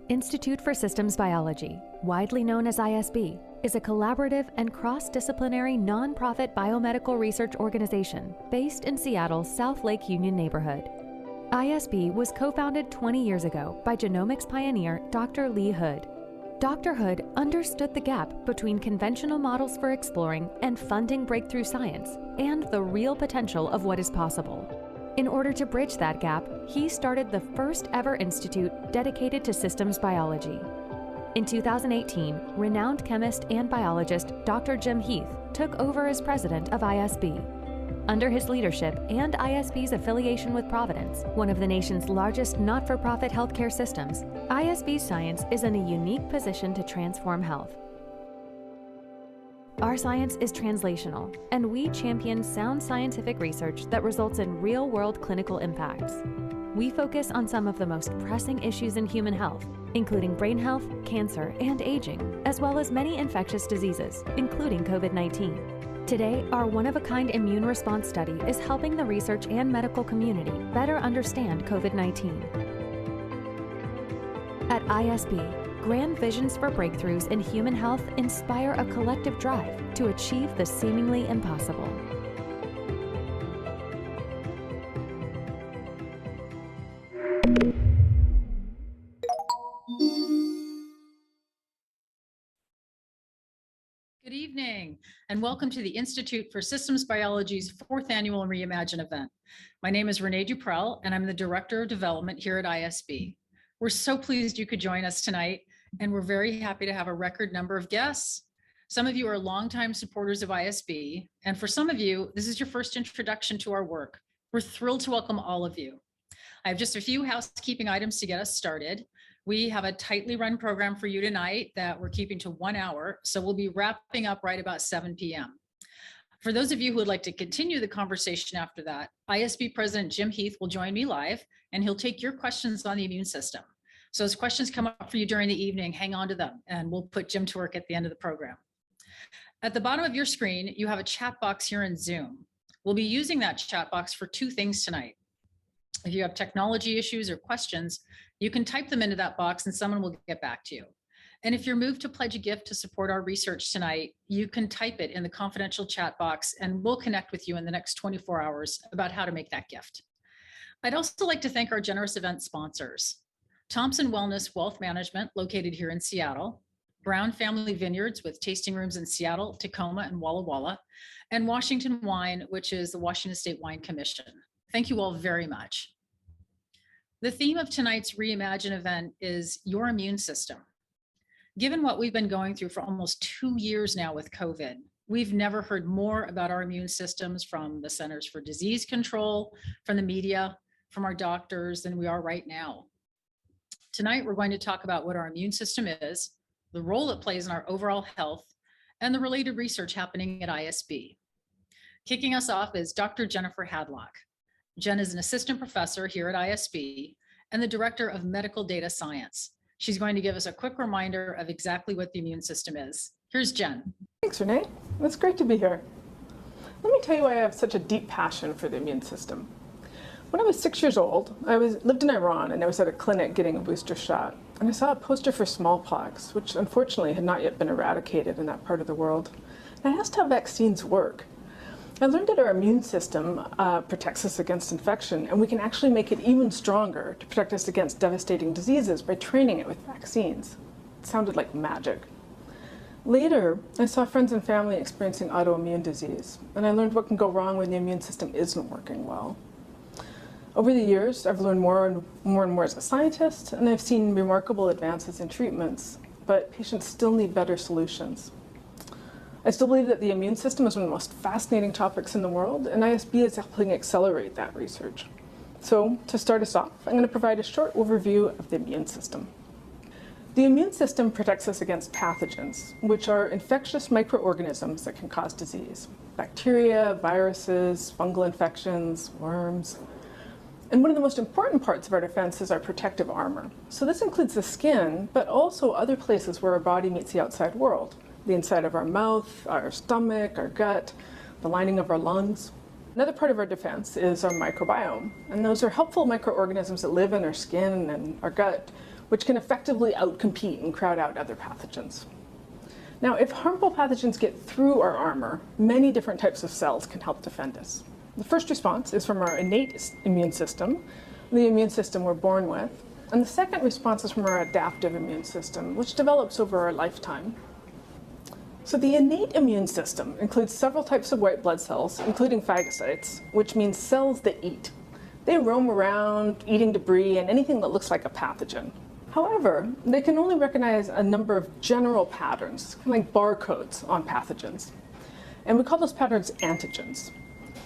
Institute for Systems Biology, widely known as ISB, is a collaborative and cross-disciplinary nonprofit biomedical research organization based in Seattle's South Lake Union neighborhood. ISB was co-founded 20 years ago by genomics pioneer Dr. Lee Hood. Dr. Hood understood the gap between conventional models for exploring and funding breakthrough science and the real potential of what is possible. In order to bridge that gap, he started the first ever institute dedicated to systems biology. In 2018, renowned chemist and biologist Dr. Jim Heath took over as president of ISB. Under his leadership and ISB's affiliation with Providence, one of the nation's largest not-for-profit healthcare systems, ISB's science is in a unique position to transform health. Our science is translational, and we champion sound scientific research that results in real-world clinical impacts. We focus on some of the most pressing issues in human health, including brain health, cancer, and aging, as well as many infectious diseases, including COVID-19. Today, our one-of-a-kind immune response study is helping the research and medical community better understand COVID-19. At ISB, grand visions for breakthroughs in human health inspire a collective drive to achieve the seemingly impossible. Good evening, and welcome to the Institute for Systems Biology's fourth annual Reimagine event. My name is Renee Duprell, and I'm the Director of Development here at ISB. We're so pleased you could join us tonight, and we're very happy to have a record number of guests. Some of you are longtime supporters of ISB, and for some of you, this is your first introduction to our work. We're thrilled to welcome all of you. I have just a few housekeeping items to get us started. We have a tightly run program for you tonight that we're keeping to 1 hour, so we'll be wrapping up right about 7 p.m. For those of you who would like to continue the conversation after that, ISB President Jim Heath will join me live, and he'll take your questions on the immune system. So as questions come up for you during the evening, hang on to them, and we'll put Jim to work at the end of the program. At the bottom of your screen, you have a chat box here in Zoom. We'll be using that chat box for two things tonight. If you have technology issues or questions, you can type them into that box and someone will get back to you. And if you're moved to pledge a gift to support our research tonight, you can type it in the confidential chat box and we'll connect with you in the next 24 hours about how to make that gift. I'd also like to thank our generous event sponsors. Thompson Wellness Wealth Management, located here in Seattle, Brown Family Vineyards with tasting rooms in Seattle, Tacoma, and Walla Walla, and Washington Wine, which is the Washington State Wine Commission. Thank you all very much. The theme of tonight's Reimagine event is your immune system. Given what we've been going through for almost 2 years now with COVID, we've never heard more about our immune systems from the Centers for Disease Control, from the media, from our doctors than we are right now. Tonight, we're going to talk about what our immune system is, the role it plays in our overall health, and the related research happening at ISB. Kicking us off is Dr. Jennifer Hadlock. Jen is an assistant professor here at ISB and the director of medical data science. She's going to give us a quick reminder of exactly what the immune system is. Here's Jen. Thanks, Renee. It's great to be here. Let me tell you why I have such a deep passion for the immune system. When I was 6 years old, I lived in Iran and I was at a clinic getting a booster shot. And I saw a poster for smallpox, which unfortunately had not yet been eradicated in that part of the world. And I asked how vaccines work. I learned that our immune system protects us against infection, and we can actually make it even stronger to protect us against devastating diseases by training it with vaccines. It sounded like magic. Later, I saw friends and family experiencing autoimmune disease, and I learned what can go wrong when the immune system isn't working well. Over the years, I've learned more and more as a scientist, and I've seen remarkable advances in treatments, but patients still need better solutions. I still believe that the immune system is one of the most fascinating topics in the world, and ISB is helping accelerate that research. So, to start us off, I'm going to provide a short overview of the immune system. The immune system protects us against pathogens, which are infectious microorganisms that can cause disease. Bacteria, viruses, fungal infections, worms. And one of the most important parts of our defense is our protective armor. So this includes the skin, but also other places where our body meets the outside world. The inside of our mouth, our stomach, our gut, the lining of our lungs. Another part of our defense is our microbiome, and those are helpful microorganisms that live in our skin and our gut, which can effectively outcompete and crowd out other pathogens. Now, if harmful pathogens get through our armor, many different types of cells can help defend us. The first response is from our innate immune system, the immune system we're born with, and the second response is from our adaptive immune system, which develops over our lifetime. So the innate immune system includes several types of white blood cells, including phagocytes, which means cells that eat. They roam around, eating debris and anything that looks like a pathogen. However, they can only recognize a number of general patterns, like barcodes on pathogens. And we call those patterns antigens.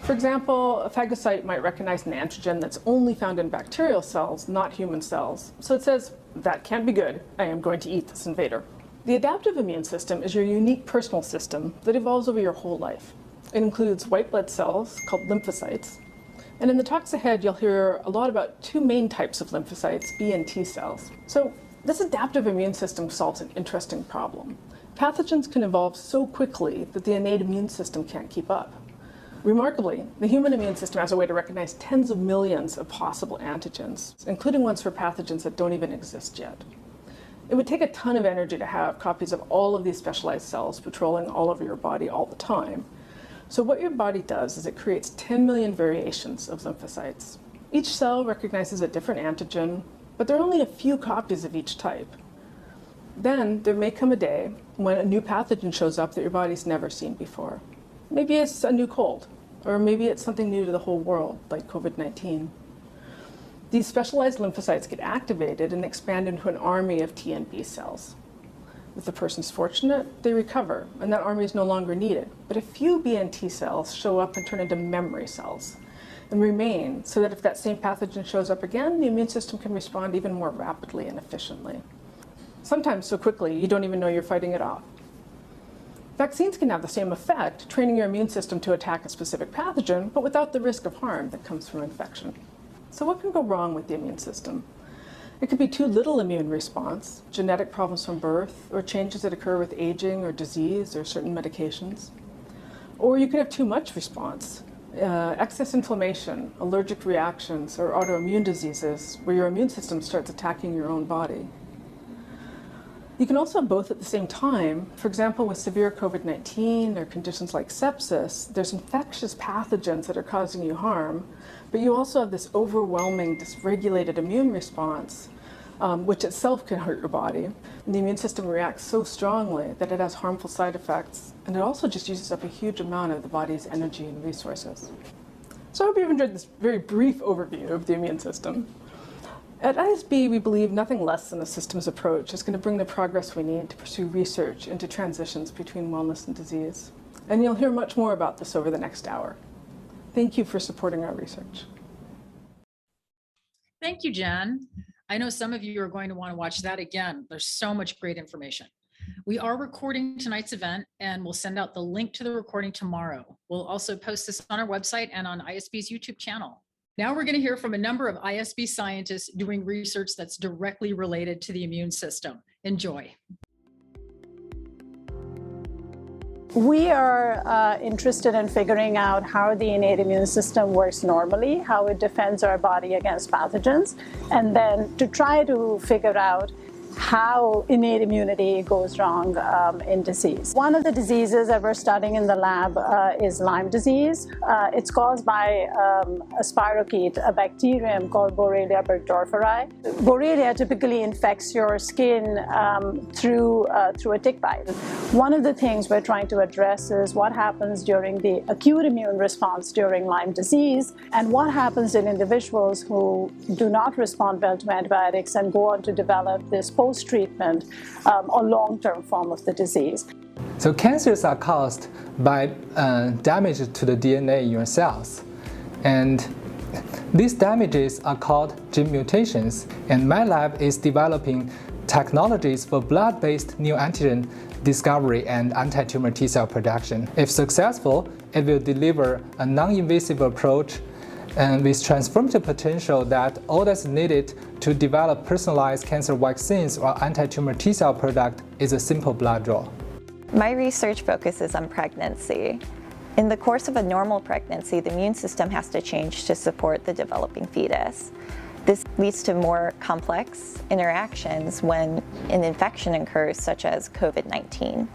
For example, a phagocyte might recognize an antigen that's only found in bacterial cells, not human cells. So it says, that can't be good, I am going to eat this invader. The adaptive immune system is your unique personal system that evolves over your whole life. It includes white blood cells called lymphocytes. And in the talks ahead, you'll hear a lot about two main types of lymphocytes, B and T cells. So this adaptive immune system solves an interesting problem. Pathogens can evolve so quickly that the innate immune system can't keep up. Remarkably, the human immune system has a way to recognize tens of millions of possible antigens, including ones for pathogens that don't even exist yet. It would take a ton of energy to have copies of all of these specialized cells patrolling all over your body all the time. So what your body does is it creates 10 million variations of lymphocytes. Each cell recognizes a different antigen, but there are only a few copies of each type. Then there may come a day when a new pathogen shows up that your body's never seen before. Maybe it's a new cold, or maybe it's something new to the whole world, like COVID-19. These specialized lymphocytes get activated and expand into an army of T and B cells. If the person's fortunate, they recover, and that army is no longer needed. But a few B and T cells show up and turn into memory cells and remain, so that if that same pathogen shows up again, the immune system can respond even more rapidly and efficiently. Sometimes so quickly, you don't even know you're fighting it off. Vaccines can have the same effect, training your immune system to attack a specific pathogen, but without the risk of harm that comes from infection. So what can go wrong with the immune system? It could be too little immune response, genetic problems from birth, or changes that occur with aging or disease or certain medications. Or you could have too much response, excess inflammation, allergic reactions, or autoimmune diseases where your immune system starts attacking your own body. You can also have both at the same time. For example, with severe COVID-19 or conditions like sepsis, there's infectious pathogens that are causing you harm, but you also have this overwhelming, dysregulated immune response, which itself can hurt your body. And the immune system reacts so strongly that it has harmful side effects, and it also just uses up a huge amount of the body's energy and resources. So I hope you've enjoyed this very brief overview of the immune system. At ISB, we believe nothing less than a systems approach is going to bring the progress we need to pursue research into transitions between wellness and disease. And you'll hear much more about this over the next hour. Thank you for supporting our research. Thank you, Jen. I know some of you are going to want to watch that again. There's so much great information. We are recording tonight's event, and we'll send out the link to the recording tomorrow. We'll also post this on our website and on ISB's YouTube channel. Now we're going to hear from a number of ISB scientists doing research that's directly related to the immune system. Enjoy. We are interested in figuring out how the innate immune system works normally, how it defends our body against pathogens, and then to try to figure out how innate immunity goes wrong in disease. One of the diseases that we're studying in the lab is Lyme disease. It's caused by a spirochete, a bacterium called Borrelia burgdorferi. Borrelia typically infects your skin through a tick bite. One of the things we're trying to address is what happens during the acute immune response during Lyme disease, and what happens in individuals who do not respond well to antibiotics and go on to develop this post-treatment or long-term form of the disease. So cancers are caused by damage to the DNA in your cells. And these damages are called gene mutations. And my lab is developing technologies for blood-based neoantigen discovery and anti-tumor T-cell production. If successful, it will deliver a non-invasive approach and with transformative potential that all that's needed to develop personalized cancer vaccines or anti-tumor T-cell product is a simple blood draw. My research focuses on pregnancy. In the course of a normal pregnancy, the immune system has to change to support the developing fetus. This leads to more complex interactions when an infection occurs, such as COVID-19.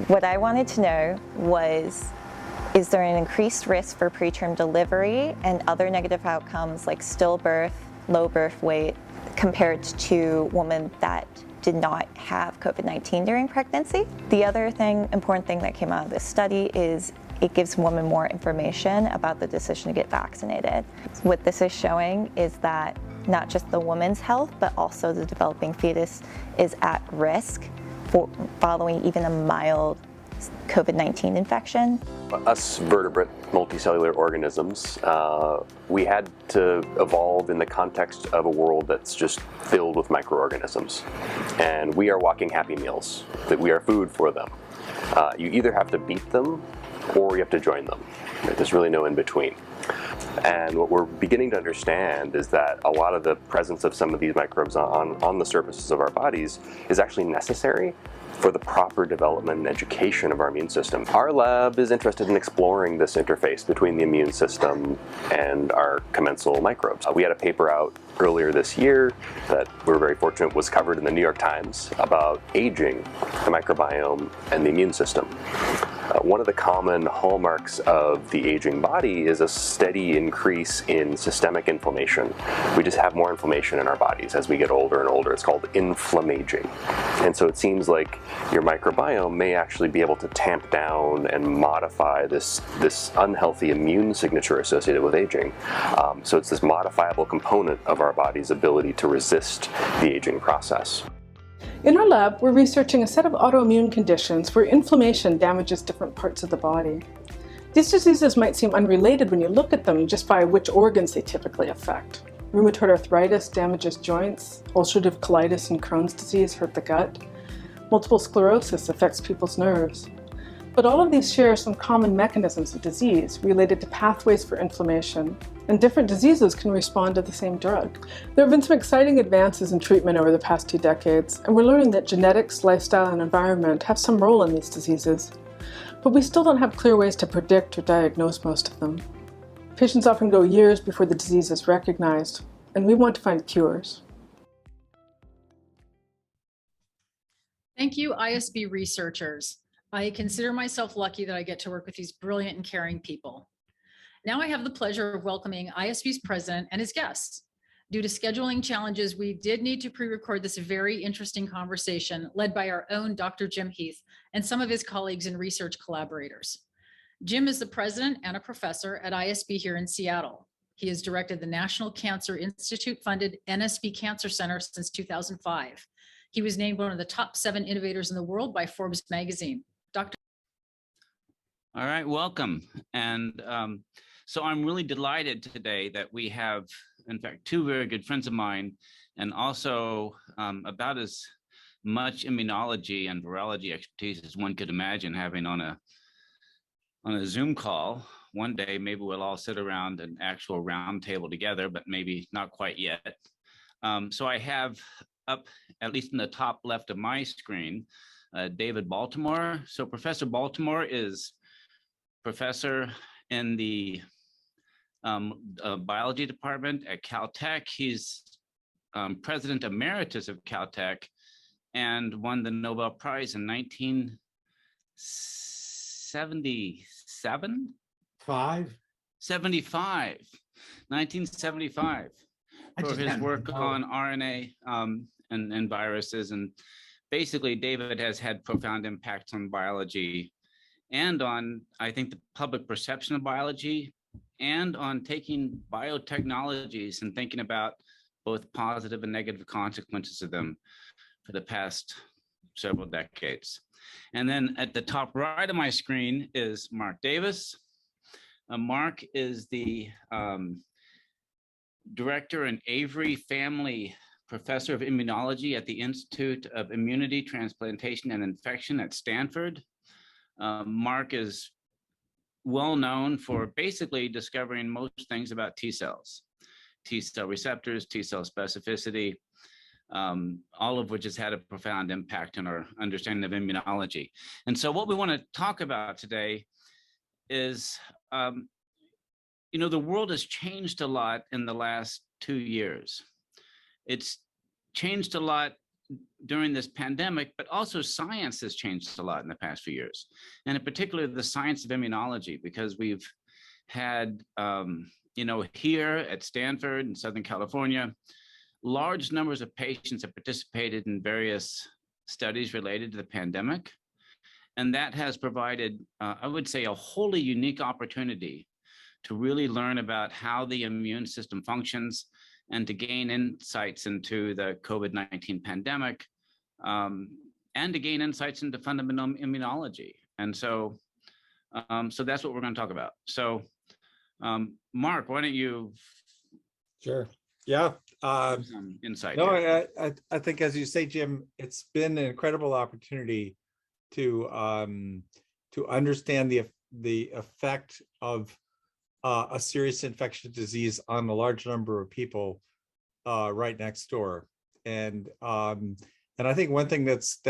What I wanted to know was, is there an increased risk for preterm delivery and other negative outcomes like stillbirth, low birth weight, compared to women that did not have COVID-19 during pregnancy? The other important thing that came out of this study is it gives women more information about the decision to get vaccinated. What this is showing is that not just the woman's health, but also the developing fetus is at risk for following even a mild COVID-19 infection. Us vertebrate multicellular organisms, we had to evolve in the context of a world that's just filled with microorganisms. And we are walking happy meals, that we are food for them. You either have to beat them or you have to join them. There's really no in between. And what we're beginning to understand is that a lot of the presence of some of these microbes on the surfaces of our bodies is actually necessary for the proper development and education of our immune system. Our lab is interested in exploring this interface between the immune system and our commensal microbes. We had a paper out earlier this year that we're very fortunate was covered in the New York Times about aging, the microbiome, and the immune system. One of the common hallmarks of the aging body is a steady increase in systemic inflammation. We just have more inflammation in our bodies as we get older and older. It's called inflammaging. And so it seems like your microbiome may actually be able to tamp down and modify this unhealthy immune signature associated with aging. So it's this modifiable component of our body's ability to resist the aging process. In our lab, we're researching a set of autoimmune conditions where inflammation damages different parts of the body. These diseases might seem unrelated when you look at them just by which organs they typically affect. Rheumatoid arthritis damages joints, ulcerative colitis and Crohn's disease hurt the gut, multiple sclerosis affects people's nerves. But all of these share some common mechanisms of disease related to pathways for inflammation, and different diseases can respond to the same drug. There have been some exciting advances in treatment over the past 2 decades, and we're learning that genetics, lifestyle, and environment have some role in these diseases. But we still don't have clear ways to predict or diagnose most of them. Patients often go years before the disease is recognized, and we want to find cures. Thank you, ISB researchers. I consider myself lucky that I get to work with these brilliant and caring people. Now I have the pleasure of welcoming ISB's president and his guests. Due to scheduling challenges, we did need to pre-record this very interesting conversation led by our own Dr. Jim Heath and some of his colleagues and research collaborators. Jim is the president and a professor at ISB here in Seattle. He has directed the National Cancer Institute-funded NSB Cancer Center since 2005. He was named one of the top 7 innovators in the world by Forbes magazine. Dr. All right, welcome. And so I'm really delighted today that we have, in fact, 2 very good friends of mine, and also about as much immunology and virology expertise as one could imagine having on a Zoom call. One day, maybe we'll all sit around an actual round table together, but maybe not quite yet. So I have up, at least in the top left of my screen, David Baltimore. So Professor Baltimore is professor in the biology department at Caltech. He's president emeritus of Caltech and won the Nobel Prize in 1975. 1975 for his work on RNA and viruses. And basically, David has had profound impacts on biology and on, I think, the public perception of biology and on taking biotechnologies and thinking about both positive and negative consequences of them for the past several decades. And then at the top right of my screen is Mark Davis. Mark is the director and Avery Family Professor of Immunology at the Institute of Immunity, Transplantation, and Infection at Stanford. Mark is well known for basically discovering most things about T cells, T cell receptors, T cell specificity, all of which has had a profound impact on our understanding of immunology. And so what we want to talk about today is, you know, the world has changed a lot in the last 2 years. It's changed a lot during this pandemic, but also science has changed a lot in the past few years. And in particular, the science of immunology, because we've had, you know, here at Stanford in Southern California, large numbers of patients have participated in various studies related to the pandemic. And that has provided, I would say, a wholly unique opportunity to really learn about how the immune system functions and to gain insights into the COVID-19 pandemic, and to gain insights into fundamental immunology. And so, so that's what we're going to talk about. So, Mark, why don't you? Sure. Yeah. Give some insight. No, here. I think, as you say, Jim, it's been an incredible opportunity to understand the effect of a serious infectious disease on a large number of people right next door. And I think one thing that's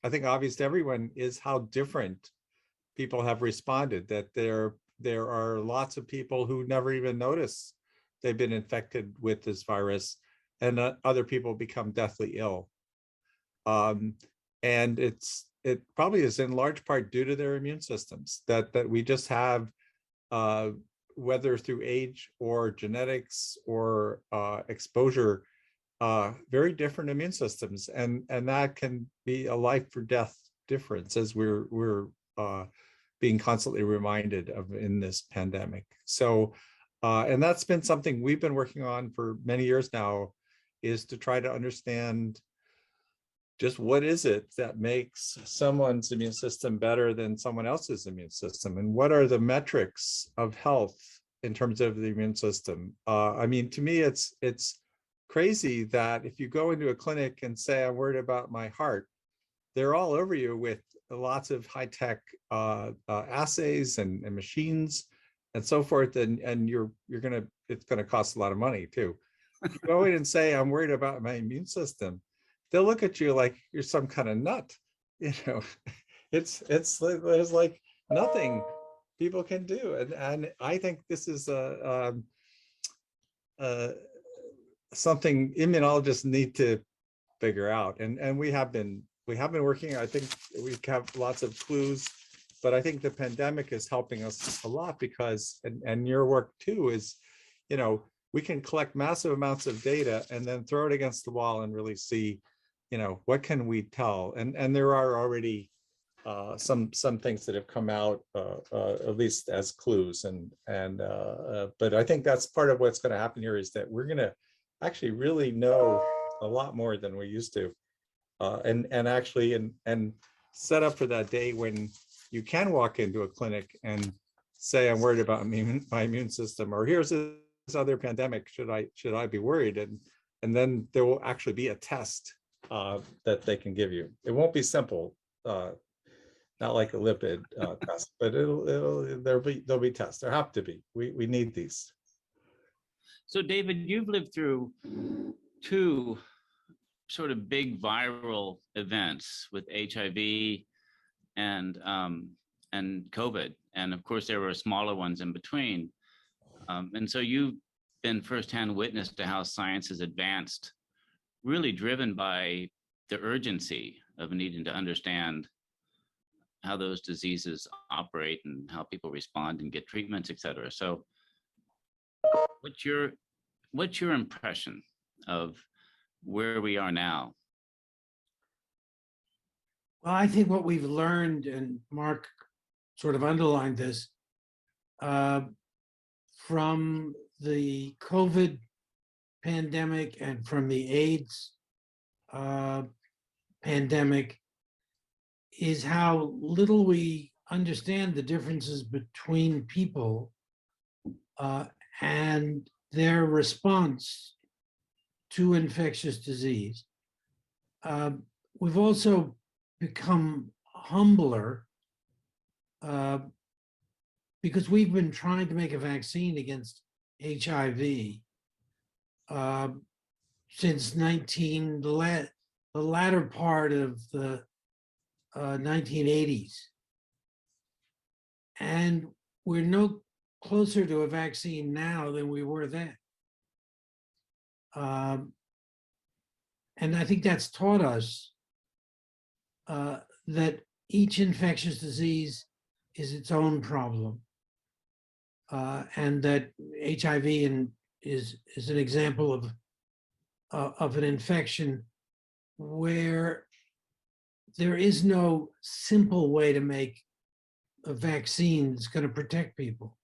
I think obvious to everyone is how different people have responded. That there are lots of people who never even notice they've been infected with this virus, and other people become deathly ill. And it probably is in large part due to their immune systems, that we just have, whether through age or genetics or exposure, very different immune systems, and that can be a life or death difference, as we're being constantly reminded of in this pandemic. So, and that's been something we've been working on for many years now, is to try to understand just what is it that makes someone's immune system better than someone else's immune system, and what are the metrics of health in terms of the immune system. I mean, to me, it's crazy that if you go into a clinic and say, I'm worried about my heart, they're all over you with lots of high-tech assays and machines and so forth, and it's gonna cost a lot of money too. If you go in and say, I'm worried about my immune system, they'll look at you like you're some kind of nut. You know, there's like nothing people can do, and I think this is something immunologists need to figure out, and we have been working. I think we have lots of clues, but I think the pandemic is helping us a lot, because and your work too is, you know, we can collect massive amounts of data and then throw it against the wall and really see, you know, what can we tell? And there are already some things that have come out, at least as clues, but I think that's part of what's going to happen here, is that we're going to actually really know a lot more than we used to, and actually set up for that day when you can walk into a clinic and say, I'm worried about my immune system, or here's this other pandemic, should I be worried? And then there will actually be a test that they can give you. It won't be simple, not like a lipid test, but there'll be tests. There have to be. We need these. So David, you've lived through two sort of big viral events with HIV and COVID, and of course there were smaller ones in between. And so you've been firsthand witness to how science has advanced, really driven by the urgency of needing to understand how those diseases operate and how people respond and get treatments, et cetera. So what's your impression of where we are now? Well, I think what we've learned, and Mark sort of underlined this, from the COVID pandemic and from the AIDS pandemic, is how little we understand the differences between people and their response to infectious disease. We've also become humbler because we've been trying to make a vaccine against HIV since the latter part of the 1980s. And we're no closer to a vaccine now than we were then. And I think that's taught us that each infectious disease is its own problem, and that HIV is an example of an infection where there is no simple way to make a vaccine that's going to protect people.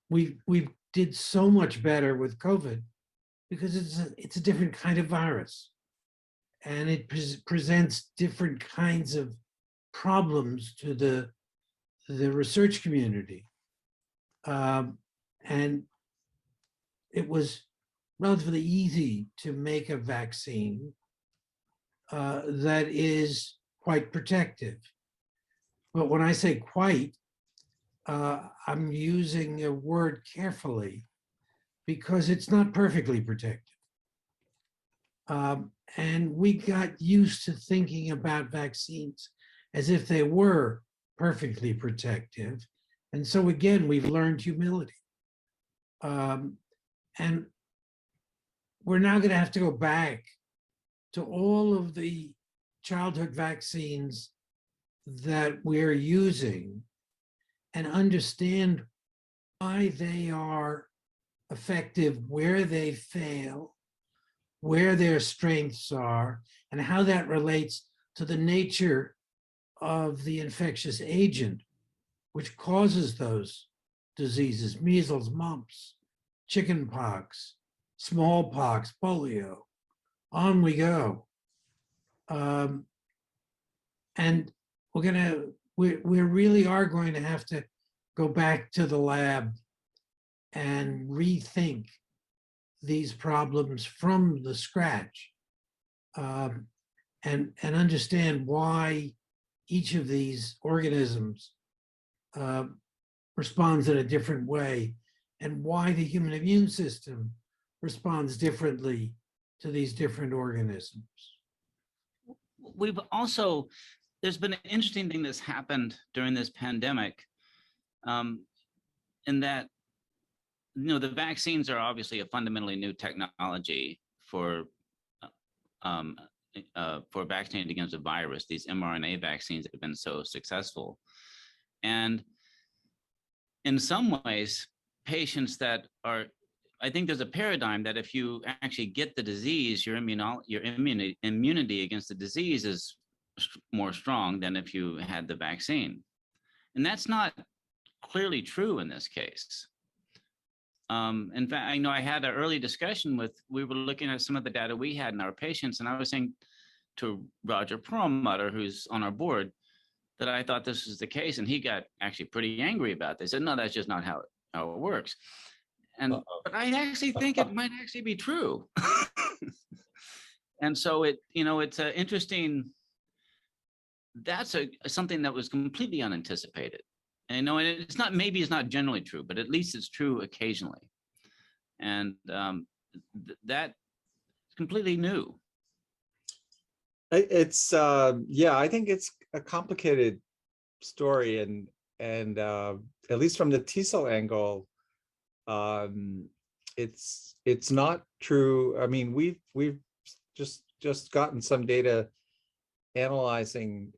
We did so much better with COVID because it's a different kind of virus, and it presents different kinds of problems to the research community. And it was relatively easy to make a vaccine that is quite protective. But when I say quite, I'm using a word carefully because it's not perfectly protective. And we got used to thinking about vaccines as if they were perfectly protective. And so again, we've learned humility. And we're now going to have to go back to all of the childhood vaccines that we're using and understand why they are effective, where they fail, where their strengths are, and how that relates to the nature of the infectious agent, which causes those diseases: measles, mumps, chickenpox, smallpox, polio. On we go. And we really are going to have to go back to the lab and rethink these problems from the scratch, and understand why each of these organisms responds in a different way, and why the human immune system responds differently to these different organisms. We've also, there's been an interesting thing that's happened during this pandemic, in that, the vaccines are obviously a fundamentally new technology for vaccinating against a virus. These mRNA vaccines have been so successful. And in some ways, patients that are, I think there's a paradigm that if you actually get the disease, your immunity against the disease is more strong than if you had the vaccine. And that's not clearly true in this case. In fact, I know I had an early discussion we were looking at some of the data we had in our patients, and I was saying to Roger Perlmutter, who's on our board, that I thought this was the case, and he got actually pretty angry about this. He said, no, that's just not how it works. And but I actually think it might actually be true. And so it's an interesting, that's something that was completely unanticipated. And it's not generally true, but at least it's true occasionally. And that's completely new. It's I think it's a complicated story, and at least from the T cell angle, it's not true. I mean, we've just gotten some data analyzing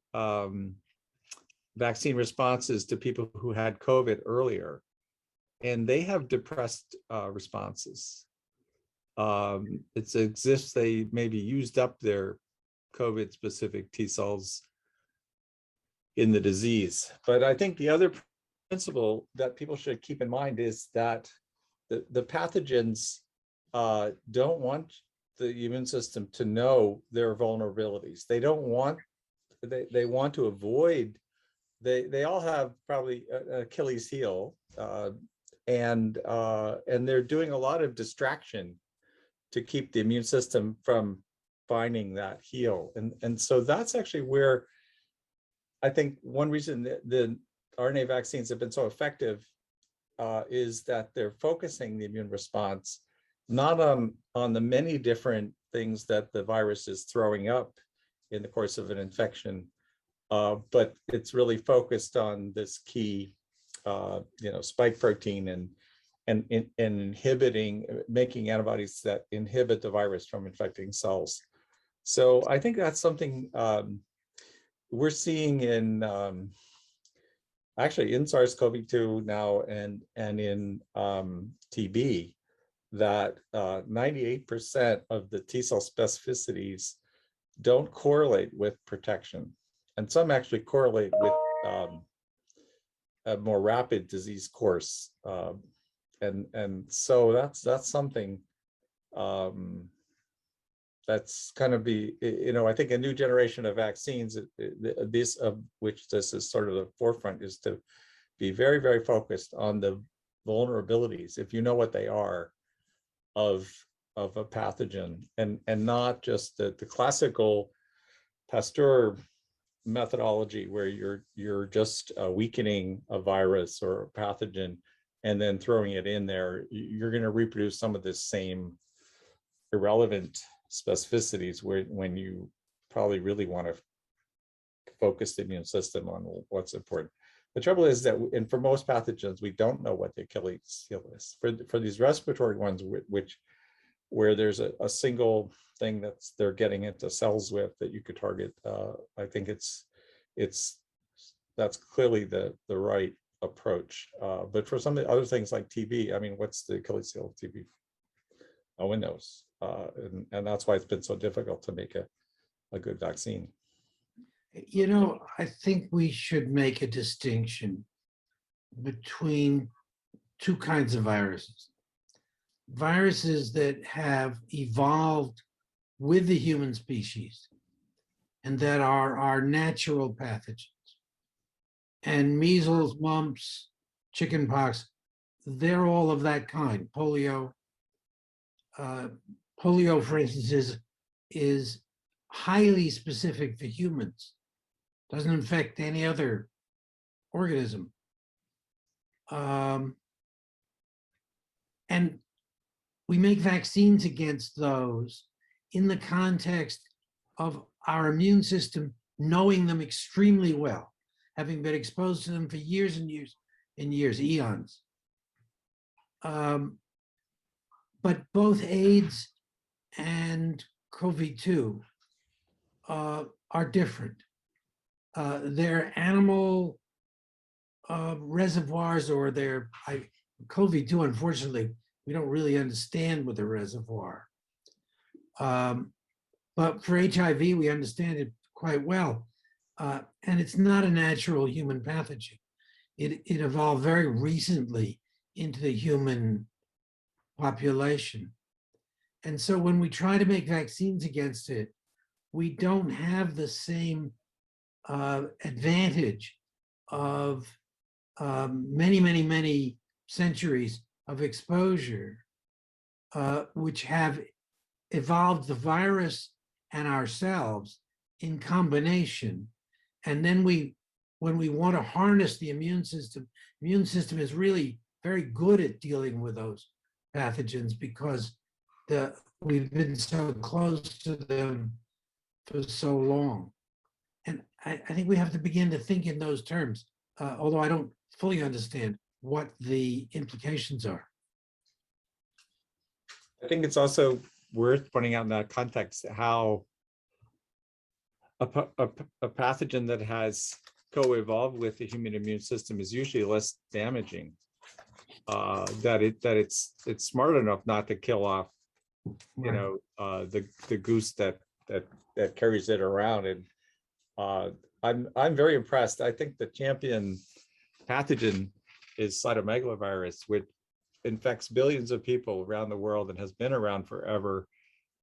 vaccine responses to people who had COVID earlier, and they have depressed responses. It's as if they maybe used up their COVID specific T cells in the disease. But I think the other principle that people should keep in mind is that the pathogens don't want the immune system to know their vulnerabilities. They don't want, they want to avoid, they all have probably an Achilles heel, and they're doing a lot of distraction to keep the immune system from finding that heel. And so that's actually where I think one reason that the RNA vaccines have been so effective is that they're focusing the immune response not on the many different things that the virus is throwing up in the course of an infection, but it's really focused on this key, spike protein and inhibiting, making antibodies that inhibit the virus from infecting cells. So I think that's something we're seeing in actually in SARS-CoV-2 now and in TB, that 98% of the T cell specificities don't correlate with protection. And some actually correlate with a more rapid disease course. And so that's something that's kind of I think a new generation of vaccines, this of which this is sort of the forefront, is to be very, very focused on the vulnerabilities, if you know what they are, of a pathogen, and not just the classical Pasteur methodology where you're just weakening a virus or a pathogen and then throwing it in there. You're going to reproduce some of this same irrelevant specificities when you probably really want to focus the immune system on what's important. The trouble is that, and for most pathogens, we don't know what the Achilles heel is. For these respiratory ones, where there's a single thing they're getting into cells with that you could target, I think that's clearly the right approach. But for some of the other things like TB, I mean, what's the Achilles heel of TB? No one knows, and that's why it's been so difficult to make a good vaccine. I think we should make a distinction between two kinds of viruses. Viruses that have evolved with the human species and that are our natural pathogens. And measles, mumps, chickenpox, they're all of that kind. Polio, for instance, is highly specific for humans. Doesn't infect any other organism. And we make vaccines against those in the context of our immune system knowing them extremely well, having been exposed to them for years and years and years, eons. But both AIDS and COVID-2 are different. They're animal reservoirs, or they're COVID-2, unfortunately, we don't really understand with the reservoir. But for HIV, we understand it quite well. And it's not a natural human pathogen. It evolved very recently into the human population. And so when we try to make vaccines against it, we don't have the same advantage of many, many, many centuries of exposure, which have evolved the virus and ourselves in combination. And then when we want to harness the immune system is really very good at dealing with those pathogens because we've been so close to them for so long. And I think we have to begin to think in those terms, although I don't fully understand what the implications are. I think it's also worth pointing out in that context how a pathogen that has co-evolved with the human immune system is usually less damaging. That it's smart enough not to kill off, the goose that carries it around. And I'm very impressed. I think the champion pathogen is cytomegalovirus, which infects billions of people around the world and has been around forever.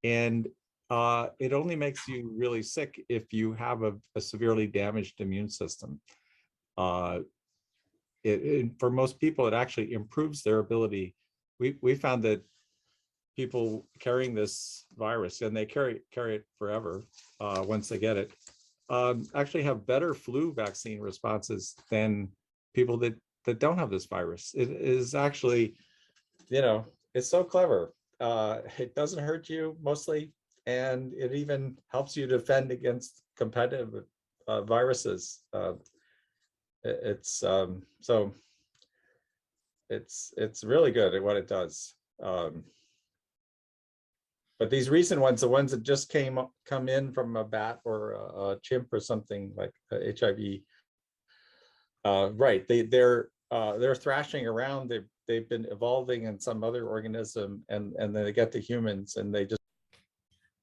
And it only makes you really sick if you have a severely damaged immune system. For most people, it actually improves their ability. We found that people carrying this virus, and they carry it forever once they get it, actually have better flu vaccine responses than people that don't have this virus. It is actually, it's so clever. It doesn't hurt you mostly, and it even helps you defend against competitive viruses. So it's really good at what it does. But these recent ones, the ones that just come in from a bat or a chimp or something like HIV, right? They're thrashing around. They've been evolving in some other organism, and then they get to humans, and they just.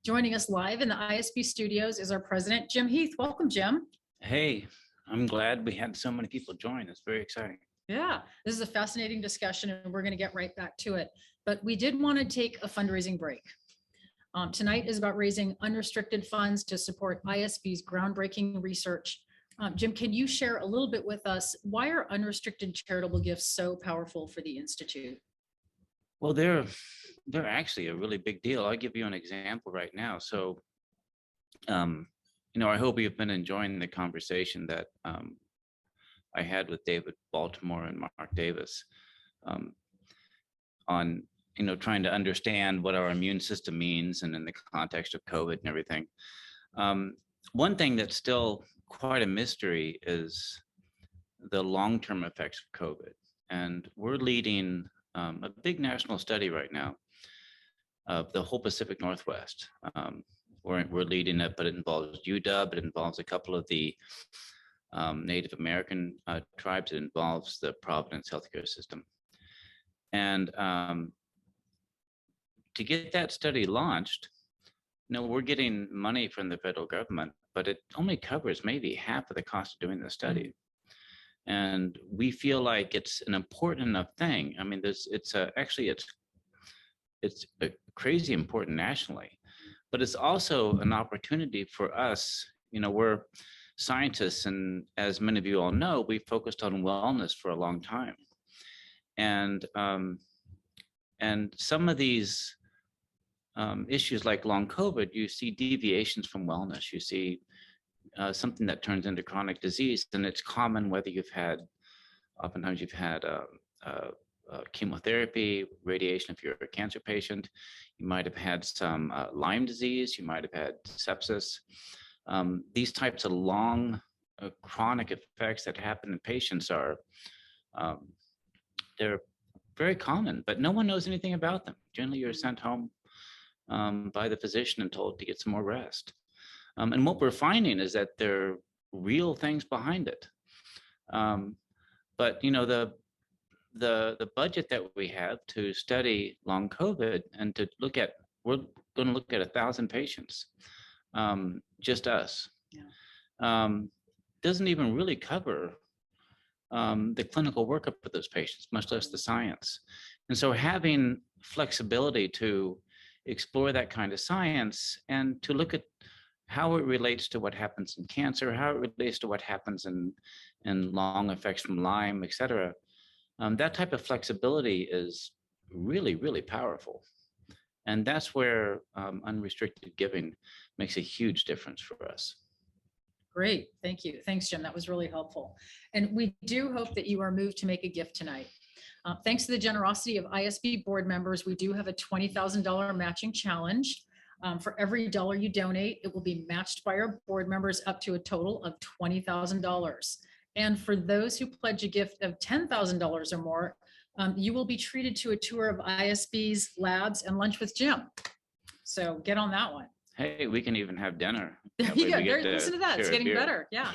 Joining us live in the ISB studios is our president, Jim Heath. Welcome, Jim. Hey, I'm glad we had so many people join. It's very exciting. Yeah, this is a fascinating discussion, and we're going to get right back to it. But we did want to take a fundraising break. Tonight is about raising unrestricted funds to support ISB's groundbreaking research. Jim, can you share a little bit with us, why are unrestricted charitable gifts so powerful for the Institute? Well, they're actually a really big deal. I'll give you an example right now. So, I hope you've been enjoying the conversation that I had with David Baltimore and Mark Davis on trying to understand what our immune system means and in the context of COVID and everything. One thing that's still quite a mystery is the long-term effects of COVID. And we're leading a big national study right now of the whole Pacific Northwest. We're leading it, but it involves UW, it involves a couple of the Native American tribes, it involves the Providence healthcare system. And to get that study launched, we're getting money from the federal government, but it only covers maybe half of the cost of doing the study. And we feel like it's an important enough thing. I mean, it's a crazy important nationally, but it's also an opportunity for us. We're scientists, and as many of you all know, we focused on wellness for a long time. And some of these issues like long COVID, you see deviations from wellness. You see something that turns into chronic disease, and it's common whether oftentimes you've had chemotherapy, radiation if you're a cancer patient, you might have had some Lyme disease, you might have had sepsis. These types of long chronic effects that happen in patients they're very common, but no one knows anything about them. Generally, you're sent home by the physician and told to get some more rest. And what we're finding is that there are real things behind it. But the budget that we have to study long COVID and we're going to look at 1,000 patients, just us. Yeah. Doesn't even really cover the clinical workup of those patients, much less the science. And so having flexibility to explore that kind of science and to look at how it relates to what happens in cancer, how it relates to what happens in long effects from Lyme, et cetera. That type of flexibility is really, really powerful. And that's where unrestricted giving makes a huge difference for us. Great, thank you. Thanks, Jim. That was really helpful. And we do hope that you are moved to make a gift tonight. Thanks to the generosity of ISB board members, we do have a $20,000 matching challenge. For every dollar you donate, it will be matched by our board members up to a total of $20,000. And for those who pledge a gift of $10,000 or more, you will be treated to a tour of ISB's labs and lunch with Jim. So get on that one. Hey, we can even have dinner. There you go. Listen to that. It's getting better. Yeah.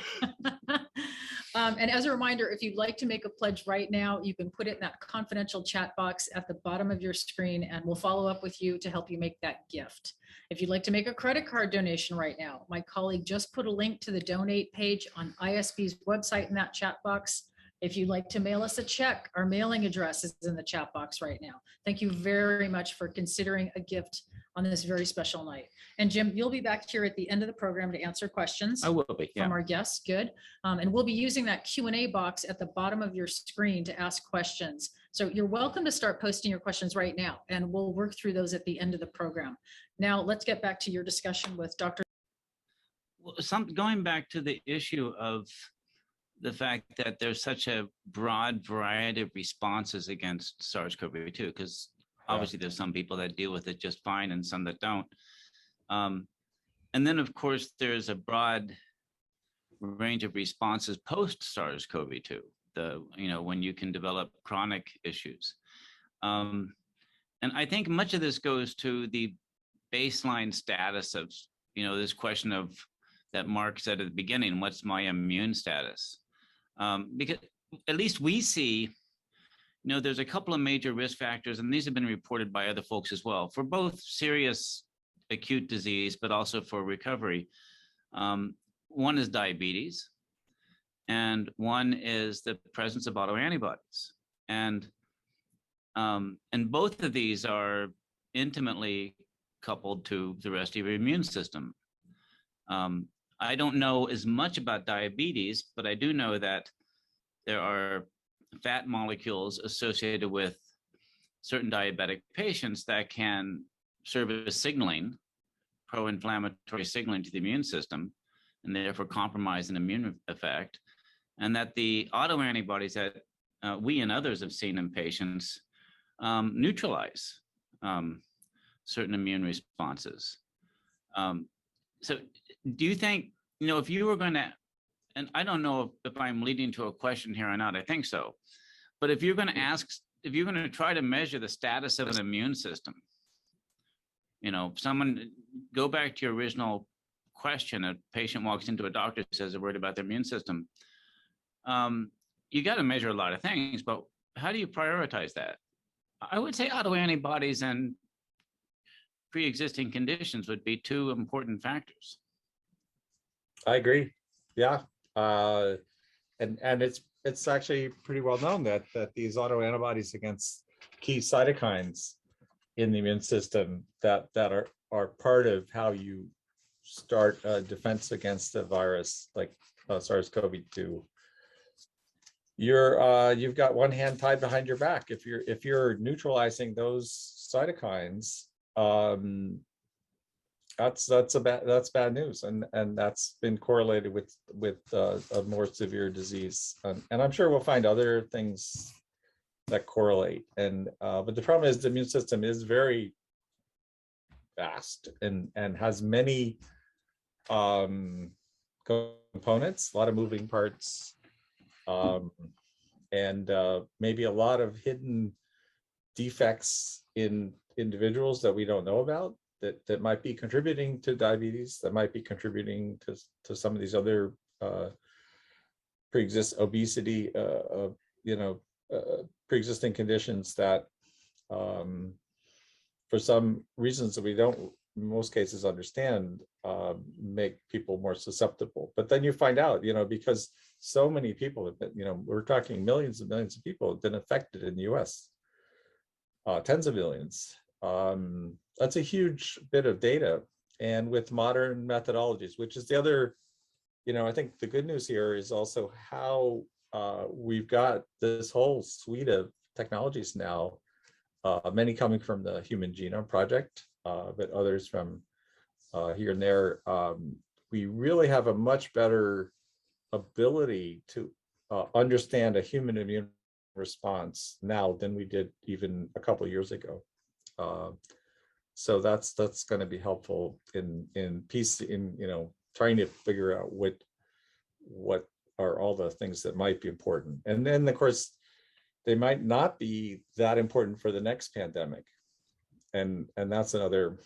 And as a reminder, if you'd like to make a pledge right now, you can put it in that confidential chat box at the bottom of your screen, and we'll follow up with you to help you make that gift. If you'd like to make a credit card donation right now, my colleague just put a link to the donate page on ISB's website in that chat box. If you'd like to mail us a check, our mailing address is in the chat box right now. Thank you very much for considering a gift on this very special night. And Jim, you'll be back here at the end of the program to answer questions. I will be, yeah. From our guests. Good. And we'll be using that Q&A box at the bottom of your screen to ask questions. So you're welcome to start posting your questions right now, and we'll work through those at the end of the program. Now, let's get back to your discussion with Dr. Well, going back to the issue of the fact that there's such a broad variety of responses against SARS-CoV-2, because obviously there's some people that deal with it just fine and some that don't. And then, of course, there's a broad range of responses post SARS-CoV-2, when you can develop chronic issues. And I think much of this goes to the baseline status of, this question of that Mark said at the beginning, what's my immune status? Because at least we see, there's a couple of major risk factors, and these have been reported by other folks as well, for both serious acute disease, but also for recovery. One is diabetes, and one is the presence of autoantibodies. And both of these are intimately coupled to the rest of your immune system. I don't know as much about diabetes, but I do know that there are fat molecules associated with certain diabetic patients that can serve as signaling, pro-inflammatory signaling to the immune system, and therefore compromise an immune effect. And that the autoantibodies that we and others have seen in patients neutralize certain immune responses. So do you think, if you were going to, and I don't know if I'm leading to a question here or not, I think so, but if you're going to try to measure the status of an immune system, someone, go back to your original question, a patient walks into a doctor, says they're worried about their immune system. You got to measure a lot of things, but how do you prioritize that? I would say autoantibodies and pre-existing conditions would be two important factors. I agree. Yeah. And it's actually pretty well known that these autoantibodies against key cytokines in the immune system that are part of how you start a defense against a virus like SARS-CoV-2. You've got one hand tied behind your back. If you're neutralizing those cytokines, that's bad news, and that's been correlated with a more severe disease. And I'm sure we'll find other things that correlate. And but the problem is the immune system is very vast and has many components, a lot of moving parts, and maybe a lot of hidden defects in individuals that we don't know about that might be contributing to diabetes, that might be contributing to some of these other obesity, pre-existing conditions that for some reasons that we don't in most cases understand, make people more susceptible. But then you find out, because so many people have been, we're talking millions and millions of people have been affected in the US, tens of millions. That's a huge bit of data. And with modern methodologies, which is the other, I think the good news here is also how we've got this whole suite of technologies now, many coming from the Human Genome Project, but others from here and there. We really have a much better ability to understand a human immune response now than we did even a couple of years ago. So that's going to be helpful in trying to figure out what are all the things that might be important. And then of course, they might not be that important for the next pandemic. And that's another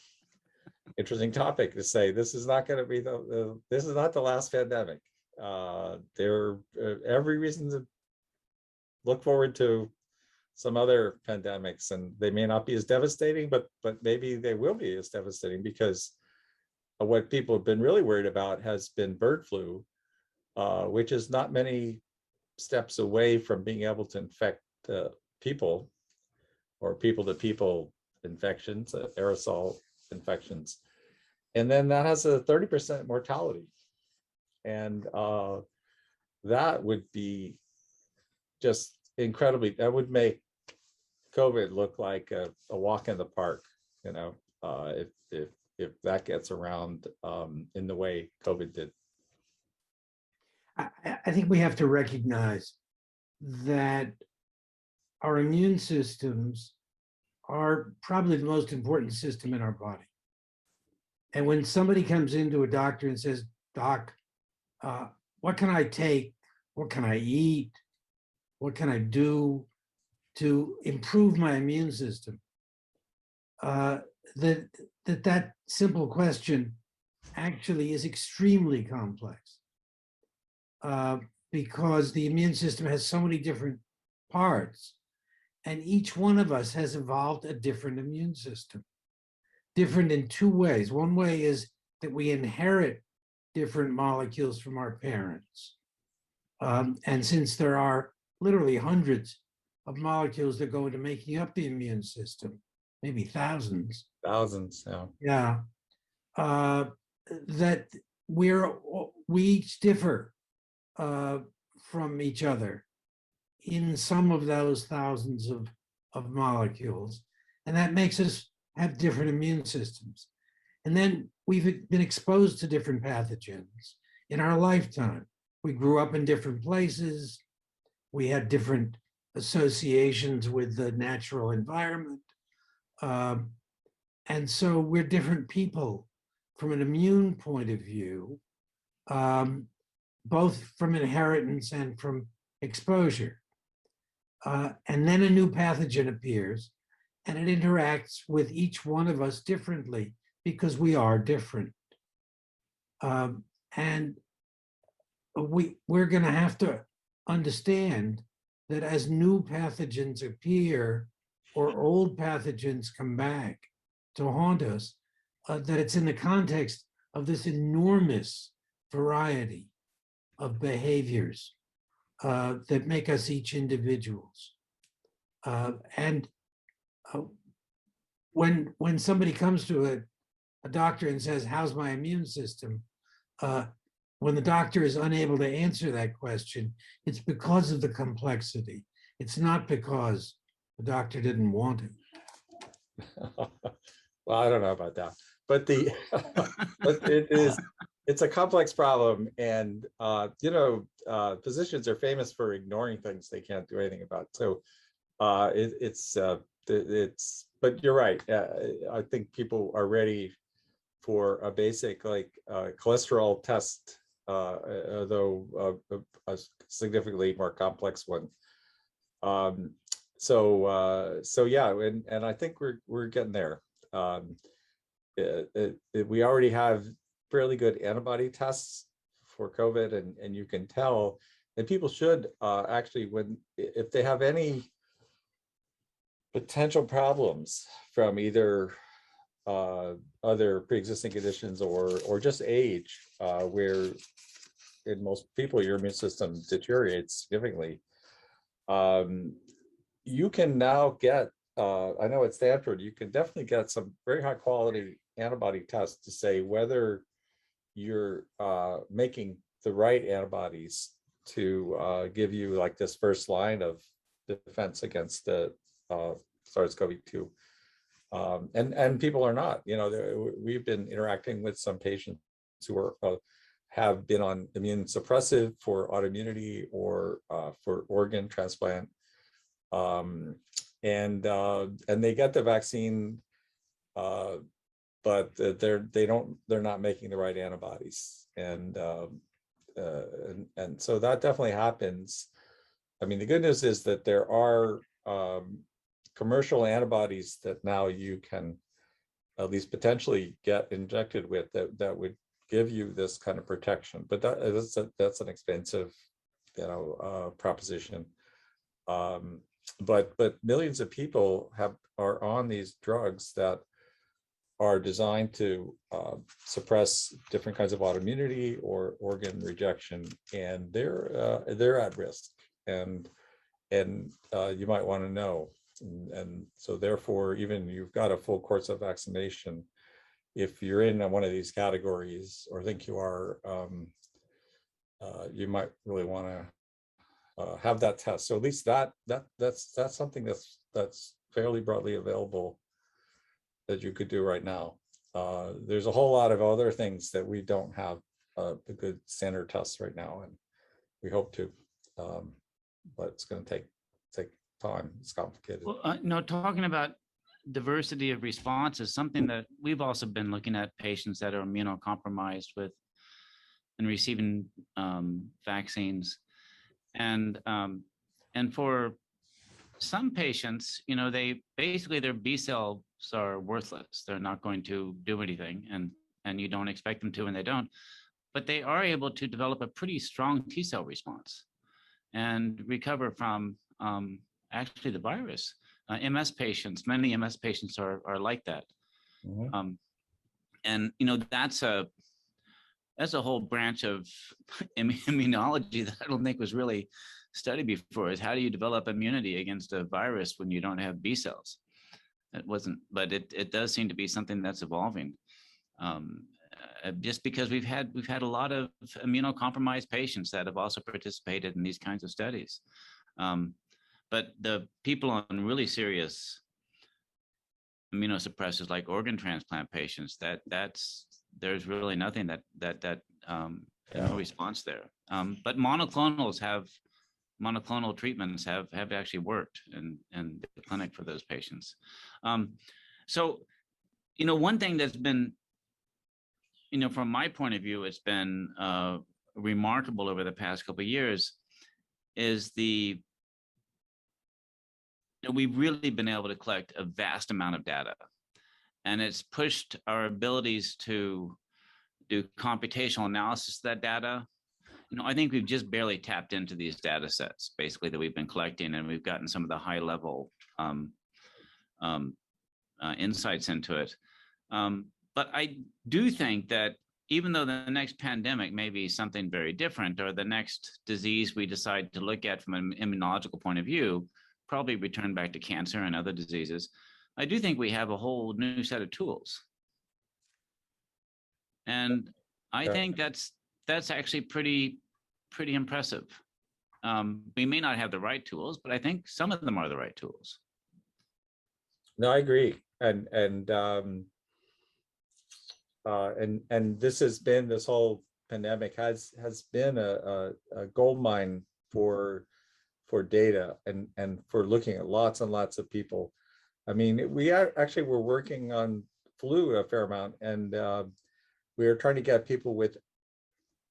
interesting topic to say, this is not going to be this is not the last pandemic. There are every reason to look forward to some other pandemics, and they may not be as devastating, but maybe they will be as devastating, because what people have been really worried about has been bird flu, which is not many steps away from being able to infect people, or people-to-people infections, aerosol infections. And then that has a 30% mortality. And that would be just incredibly, that would make COVID look like a walk in the park, if that gets around in the way COVID did. I think we have to recognize that our immune systems are probably the most important system in our body. And when somebody comes into a doctor and says, "Doc, what can I take? What can I eat? What can I do to improve my immune system? That simple question actually is extremely complex because the immune system has so many different parts, and each one of us has evolved a different immune system. Different in two ways. One way is that we inherit different molecules from our parents. And since there are literally hundreds of molecules that go into making up the immune system, maybe thousands. Thousands, yeah. Yeah. That we each differ from each other in some of those thousands of molecules. And that makes us have different immune systems. And then we've been exposed to different pathogens in our lifetime. We grew up in different places. We had different associations with the natural environment. And so we're different people from an immune point of view, both from inheritance and from exposure. And then a new pathogen appears, and it interacts with each one of us differently because we are different. And we're going to have to understand that as new pathogens appear or old pathogens come back to haunt us, that it's in the context of this enormous variety of behaviors that make us each individuals. And when somebody comes to a doctor and says, how's my immune system? When the doctor is unable to answer that question, it's because of the complexity. It's not because the doctor didn't want it. Well, I don't know about that, but it's a complex problem, and physicians are famous for ignoring things they can't do anything about. So but you're right. I think people are ready for a basic cholesterol test, though a significantly more complex one. So yeah, and I think we're getting there. We already have fairly good antibody tests for COVID, and you can tell, and people should actually, if they have any potential problems from either other pre-existing conditions or just age, where in most people your immune system deteriorates significantly, you can now get, I know at Stanford, you can definitely get some very high quality antibody tests to say whether you're making the right antibodies to give you like this first line of defense against the SARS-CoV-2. And people are not. We've been interacting with some patients who have been on immune suppressive for autoimmunity or for organ transplant, and they get the vaccine, but they're not making the right antibodies, and so that definitely happens. I mean, the good news is that there are commercial antibodies that now you can at least potentially get injected with that would give you this kind of protection, but that's an expensive proposition. But millions of people are on these drugs that are designed to suppress different kinds of autoimmunity or organ rejection, and they're at risk, and you might want to know. And so therefore, even you've got a full course of vaccination, if you're in one of these categories or think you are, you might really want to have that test. So at least that's something that's fairly broadly available that you could do right now. There's a whole lot of other things that we don't have a good standard tests right now, and we hope to, but it's going to take time. It's complicated. Well, talking about diversity of response is something that we've also been looking at patients that are immunocompromised with and receiving vaccines. And for some patients, you know, they basically their B cells are worthless. They're not going to do anything, and you don't expect them to, and they don't. But they are able to develop a pretty strong T cell response and recover from actually the virus. MS patients, many MS patients are like that. Mhm. And you know, that's a whole branch of immunology that I don't think was really studied before, is how do you develop immunity against a virus when you don't have B cells? It wasn't, but it does seem to be something that's evolving. Just because we've had a lot of immunocompromised patients that have also participated in these kinds of studies. But the people on really serious immunosuppressors like organ transplant patients, there's really nothing no response there. But monoclonal treatments have actually worked in the clinic for those patients. So, you know, one thing that's been, you know, from my point of view, it's been remarkable over the past couple of years is we've really been able to collect a vast amount of data, and it's pushed our abilities to do computational analysis of that data. You know, I think we've just barely tapped into these data sets basically that we've been collecting, and we've gotten some of the high level insights into it. But I do think that even though the next pandemic may be something very different, or the next disease we decide to look at from an immunological point of view, probably return back to cancer and other diseases, I do think we have a whole new set of tools. And I think that's actually pretty impressive. We may not have the right tools, but I think some of them are the right tools. No, I agree. And this whole pandemic has been a gold mine for data and for looking at lots and lots of people. I mean, we actually were working on flu a fair amount, and we were trying to get people with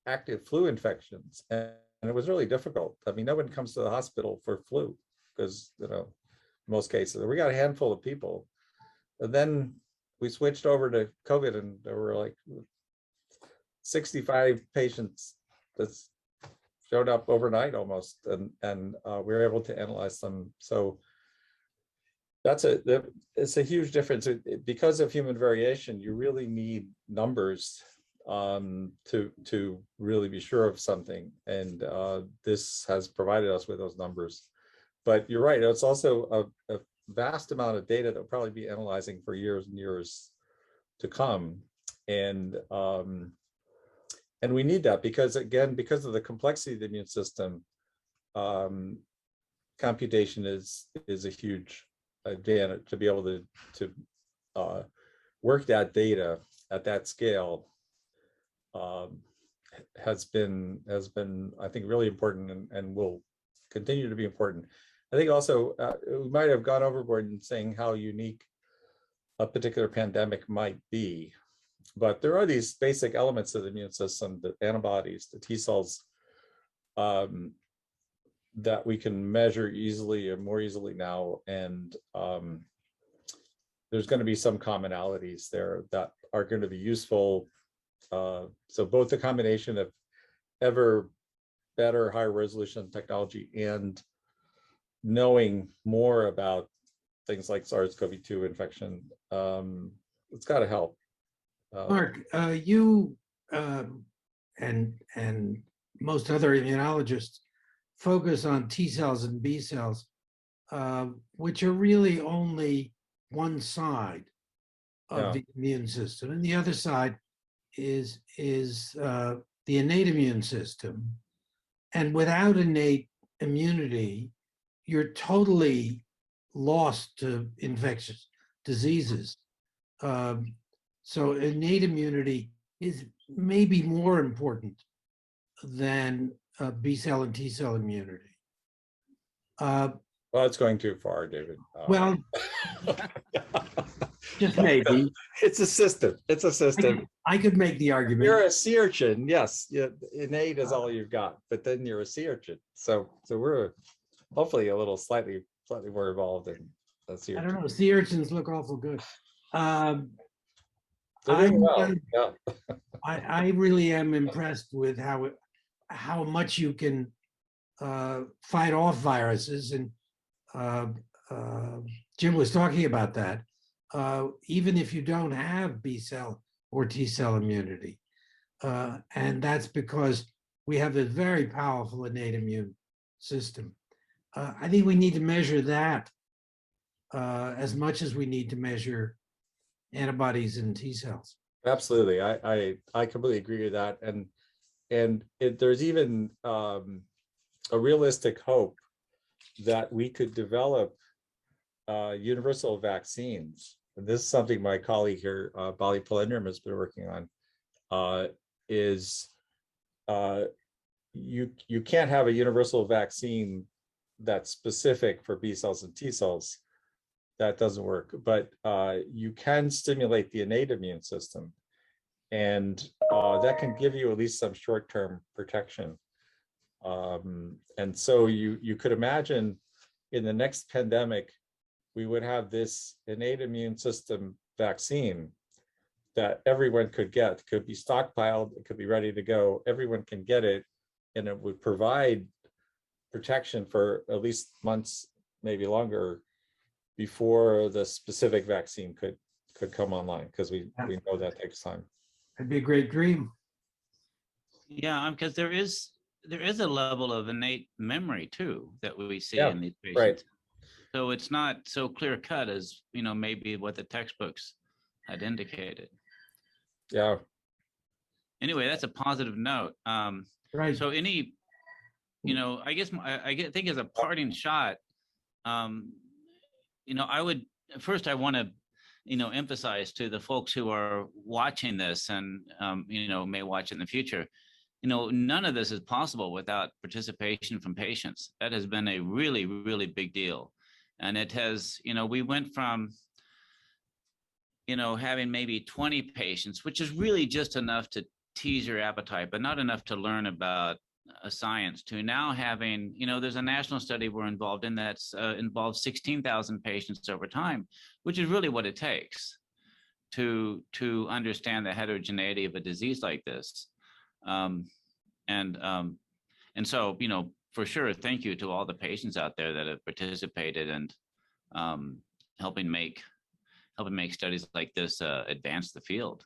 active flu infections, and it was really difficult. I mean, no one comes to the hospital for flu because, you know, in most cases, we got a handful of people. And then we switched over to COVID, and there were like 65 patients that showed up overnight almost, and we were able to analyze them. So it's a huge difference. Because of human variation, you really need numbers to really be sure of something, and this has provided us with those numbers. But you're right, it's also a vast amount of data that will probably be analyzing for years and years to come, and we need that because, again, because of the complexity of the immune system, computation is a huge advantage. To be able to work that data at that scale has been I think really important, and will continue to be important. I think also we might have gone overboard in saying how unique a particular pandemic might be, but there are these basic elements of the immune system, the antibodies, the T cells, that we can measure easily or more easily now, and there's going to be some commonalities there that are going to be useful. So both the combination of ever better higher resolution technology and knowing more about things like SARS-CoV-2 infection, it's got to help. Mark, you and most other immunologists focus on T cells and B cells, which are really only one side of the immune system, and the other side is the innate immune system. And without innate immunity, you're totally lost to infectious diseases. So innate immunity is maybe more important than B cell and T cell immunity. Well, it's going too far, David. Well, Just maybe. It's a system. It's a system. I could make the argument. You're a sea urchin, yes. Yeah, innate is all you've got, but then you're a sea urchin. So we're hopefully a little slightly more involved in a sea I urchin. don't know. Sea urchins look awful good. They're doing well. I'm- Yeah. I really am impressed with how much you can fight off viruses, and Jim was talking about that. Even if you don't have B cell or T cell immunity, and that's because we have a very powerful innate immune system. I think we need to measure that as much as we need to measure antibodies and T cells. Absolutely. I completely agree with that. And there's even a realistic hope that we could develop universal vaccines. And this is something my colleague here, Bali Palendram, has been working on, you can't have a universal vaccine that's specific for B cells and T cells. That doesn't work, but you can stimulate the innate immune system, and that can give you at least some short-term protection. And so you could imagine in the next pandemic, we would have this innate immune system vaccine that everyone could get, could be stockpiled, it could be ready to go, everyone can get it, and it would provide protection for at least months, maybe longer, before the specific vaccine could come online, because we know that takes time. It'd be a great dream. Yeah, because there is a level of innate memory too that we see Yeah, in these patients. right. So it's not so clear cut as maybe what the textbooks had indicated. Yeah. Anyway, that's a positive note. Right. So I guess I think as a parting shot, I want to emphasize to the folks who are watching this and may watch it in the future, none of this is possible without participation from patients. That has been a really, really big deal. And it has, we went from, having maybe 20 patients, which is really just enough to tease your appetite, but not enough to learn about science, to now having, there's a national study we're involved in that's involves 16,000 patients over time, which is really what it takes to understand the heterogeneity of a disease like this. And so, for sure, thank you to all the patients out there that have participated and helping make studies like this advance the field.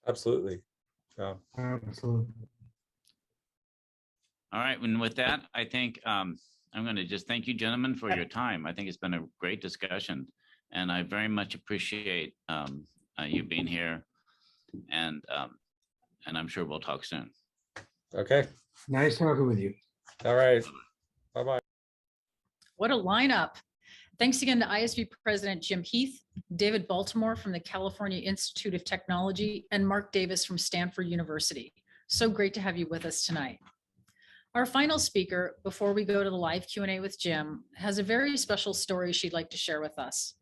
Absolutely. Yeah. Absolutely. All right, and with that, I think I'm going to just thank you, gentlemen, for your time. I think it's been a great discussion, and I very much appreciate you being here, and I'm sure we'll talk soon. Okay. Nice talking with you. All right. Bye-bye. What a lineup. Thanks again to ISB President Jim Heath, David Baltimore from the California Institute of Technology, and Mark Davis from Stanford University. So great to have you with us tonight. Our final speaker, before we go to the live Q&A with Jim, has a very special story she'd like to share with us.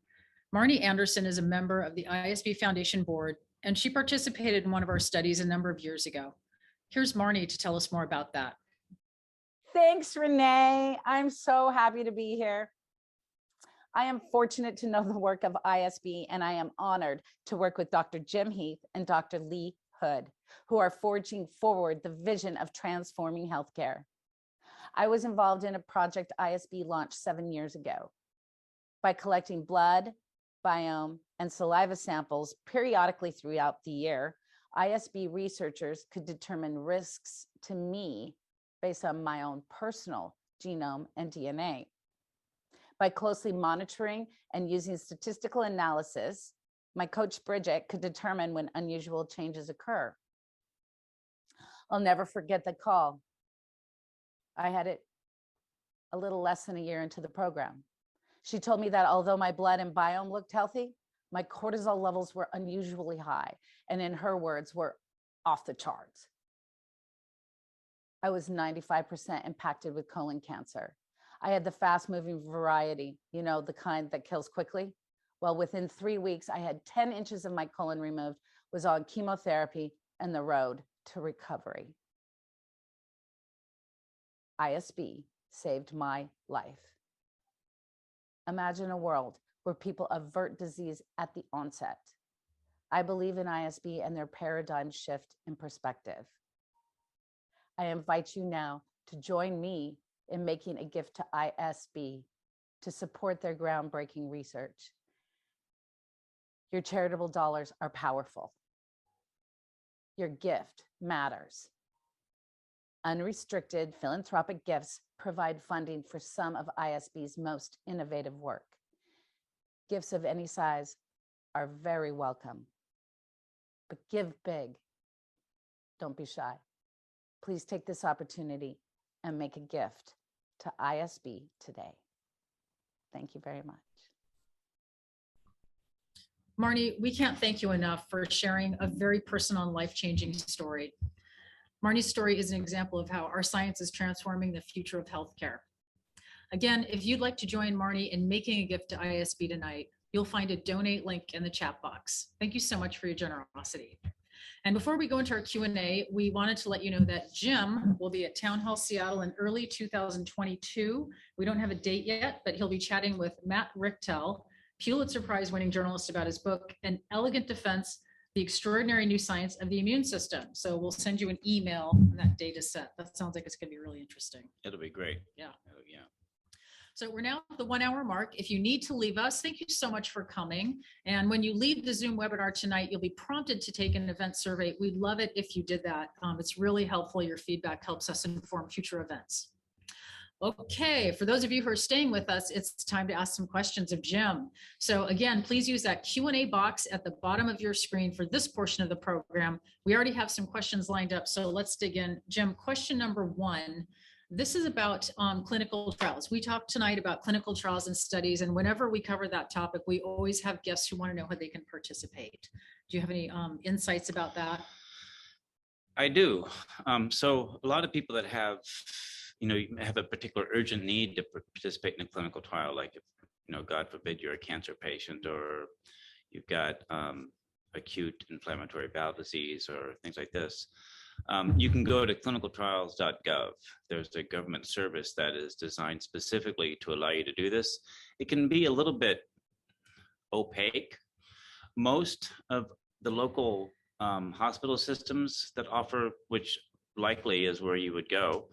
Marnie Anderson is a member of the ISB Foundation Board, and she participated in one of our studies a number of years ago. Here's Marnie to tell us more about that. Thanks, Renee. I'm so happy to be here. I am fortunate to know the work of ISB, and I am honored to work with Dr. Jim Heath and Dr. Lee Hood, who are forging forward the vision of transforming healthcare. I was involved in a project ISB launched 7 years ago. By collecting blood, biome, and saliva samples periodically throughout the year, ISB researchers could determine risks to me based on my own personal genome and DNA. By closely monitoring and using statistical analysis, my coach Bridget could determine when unusual changes occur. I'll never forget the call. I had it a little less than a year into the program. She told me that although my blood and biome looked healthy, my cortisol levels were unusually high, and in her words, were off the charts. I was 95% impacted with colon cancer. I had the fast moving variety, the kind that kills quickly. Well, within 3 weeks, I had 10 inches of my colon removed, was on chemotherapy and the road to recovery. ISB saved my life. Imagine a world where people avert disease at the onset. I believe in ISB and their paradigm shift in perspective. I invite you now to join me in making a gift to ISB to support their groundbreaking research. Your charitable dollars are powerful. Your gift matters. Unrestricted philanthropic gifts provide funding for some of ISB's most innovative work. Gifts of any size are very welcome, but give big. Don't be shy. Please take this opportunity and make a gift to ISB today. Thank you very much. Marnie, we can't thank you enough for sharing a very personal and life-changing story. Marnie's story is an example of how our science is transforming the future of healthcare. Again, if you'd like to join Marnie in making a gift to ISB tonight, you'll find a donate link in the chat box. Thank you so much for your generosity. And before we go into our Q&A, we wanted to let you know that Jim will be at Town Hall Seattle in early 2022. We don't have a date yet, but he'll be chatting with Matt Richtel, Pulitzer Prize winning journalist, about his book, An Elegant Defense, The Extraordinary New Science of the Immune System. So we'll send you an email when that date is set. That sounds like it's going to be really interesting. It'll be great. Yeah. Yeah. So we're now at the 1 hour mark. If you need to leave us, thank you so much for coming. And when you leave the Zoom webinar tonight, you'll be prompted to take an event survey. We'd love it if you did that. It's really helpful. Your feedback helps us inform future events. Okay, for those of you who are staying with us, it's time to ask some questions of Jim. So again, please use that Q&A box at the bottom of your screen for this portion of the program. We already have some questions lined up, so let's dig in. Jim, question number 1. This is about clinical trials. We talked tonight about clinical trials and studies, and whenever we cover that topic, we always have guests who want to know how they can participate. Do you have any insights about that? I do. So a lot of people that have, you have a particular urgent need to participate in a clinical trial, like if, God forbid, you're a cancer patient, or you've got acute inflammatory bowel disease or things like this. You can go to clinicaltrials.gov. There's a government service that is designed specifically to allow you to do this. It can be a little bit opaque. Most of the local hospital systems that offer, which likely is where you would go,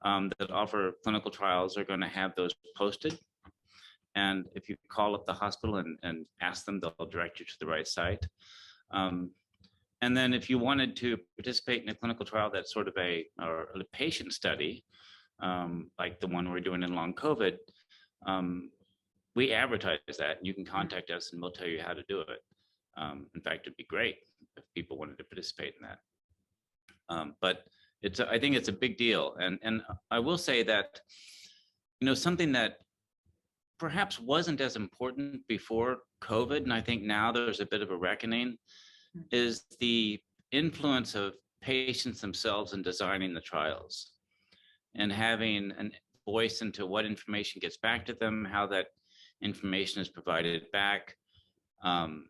that offer clinical trials are going to have those posted. And if you call up the hospital and ask them, they'll direct you to the right site. And then if you wanted to participate in a clinical trial that's sort of a patient study, like the one we're doing in long COVID, we advertise that. You can contact us and we'll tell you how to do it. In fact, it'd be great if people wanted to participate in that. But I think it's a big deal. And I will say that, something that perhaps wasn't as important before COVID, and I think now there's a bit of a reckoning, is the influence of patients themselves in designing the trials and having a voice into what information gets back to them, how that information is provided back. And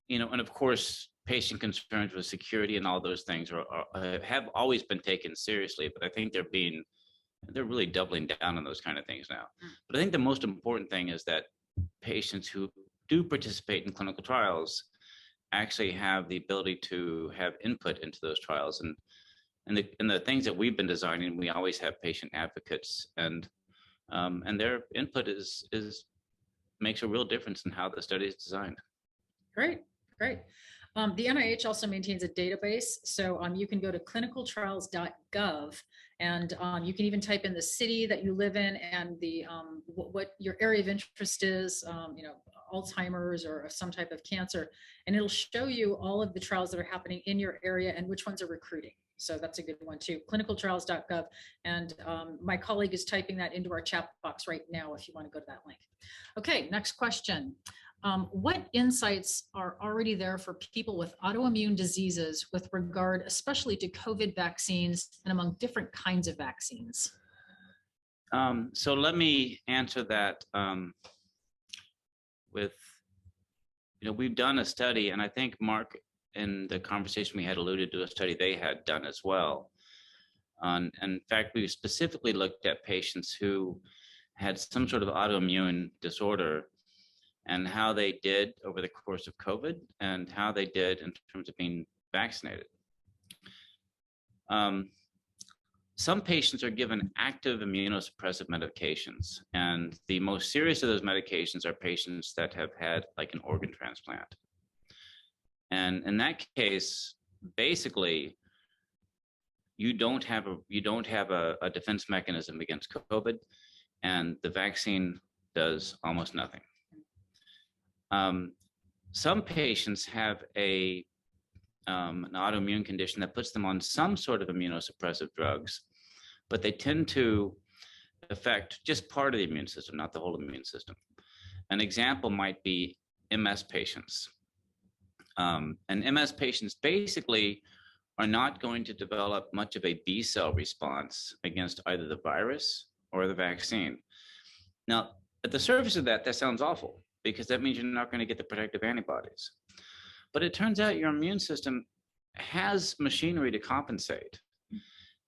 of course, patient concerns with security and all those things have always been taken seriously, but I think they're really doubling down on those kind of things now. But I think the most important thing is that patients who do participate in clinical trials actually have the ability to have input into those trials. And the things that we've been designing, we always have patient advocates, and their input makes a real difference in how the study is designed. Great. The NIH also maintains a database, so you can go to clinicaltrials.gov, and you can even type in the city that you live in and the what your area of interest is, Alzheimer's or some type of cancer, and it'll show you all of the trials that are happening in your area and which ones are recruiting. So that's a good one too, clinicaltrials.gov. And my colleague is typing that into our chat box right now if you want to go to that link. Okay, next question. What insights are already there for people with autoimmune diseases with regard especially to COVID vaccines and among different kinds of vaccines? So let me answer that with we've done a study, and I think Mark, in the conversation we had, alluded to a study they had done as well. And in fact, we specifically looked at patients who had some sort of autoimmune disorder and how they did over the course of COVID and how they did in terms of being vaccinated. Some patients are given active immunosuppressive medications, and the most serious of those medications are patients that have had like an organ transplant. And in that case, basically, you don't have a defense mechanism against COVID, and the vaccine does almost nothing. Some patients have an autoimmune condition that puts them on some sort of immunosuppressive drugs, but they tend to affect just part of the immune system, not the whole immune system. An example might be MS patients. And MS patients basically are not going to develop much of a B cell response against either the virus or the vaccine. Now, at the surface of that, that sounds awful, because that means you're not going to get the protective antibodies. But it turns out your immune system has machinery to compensate.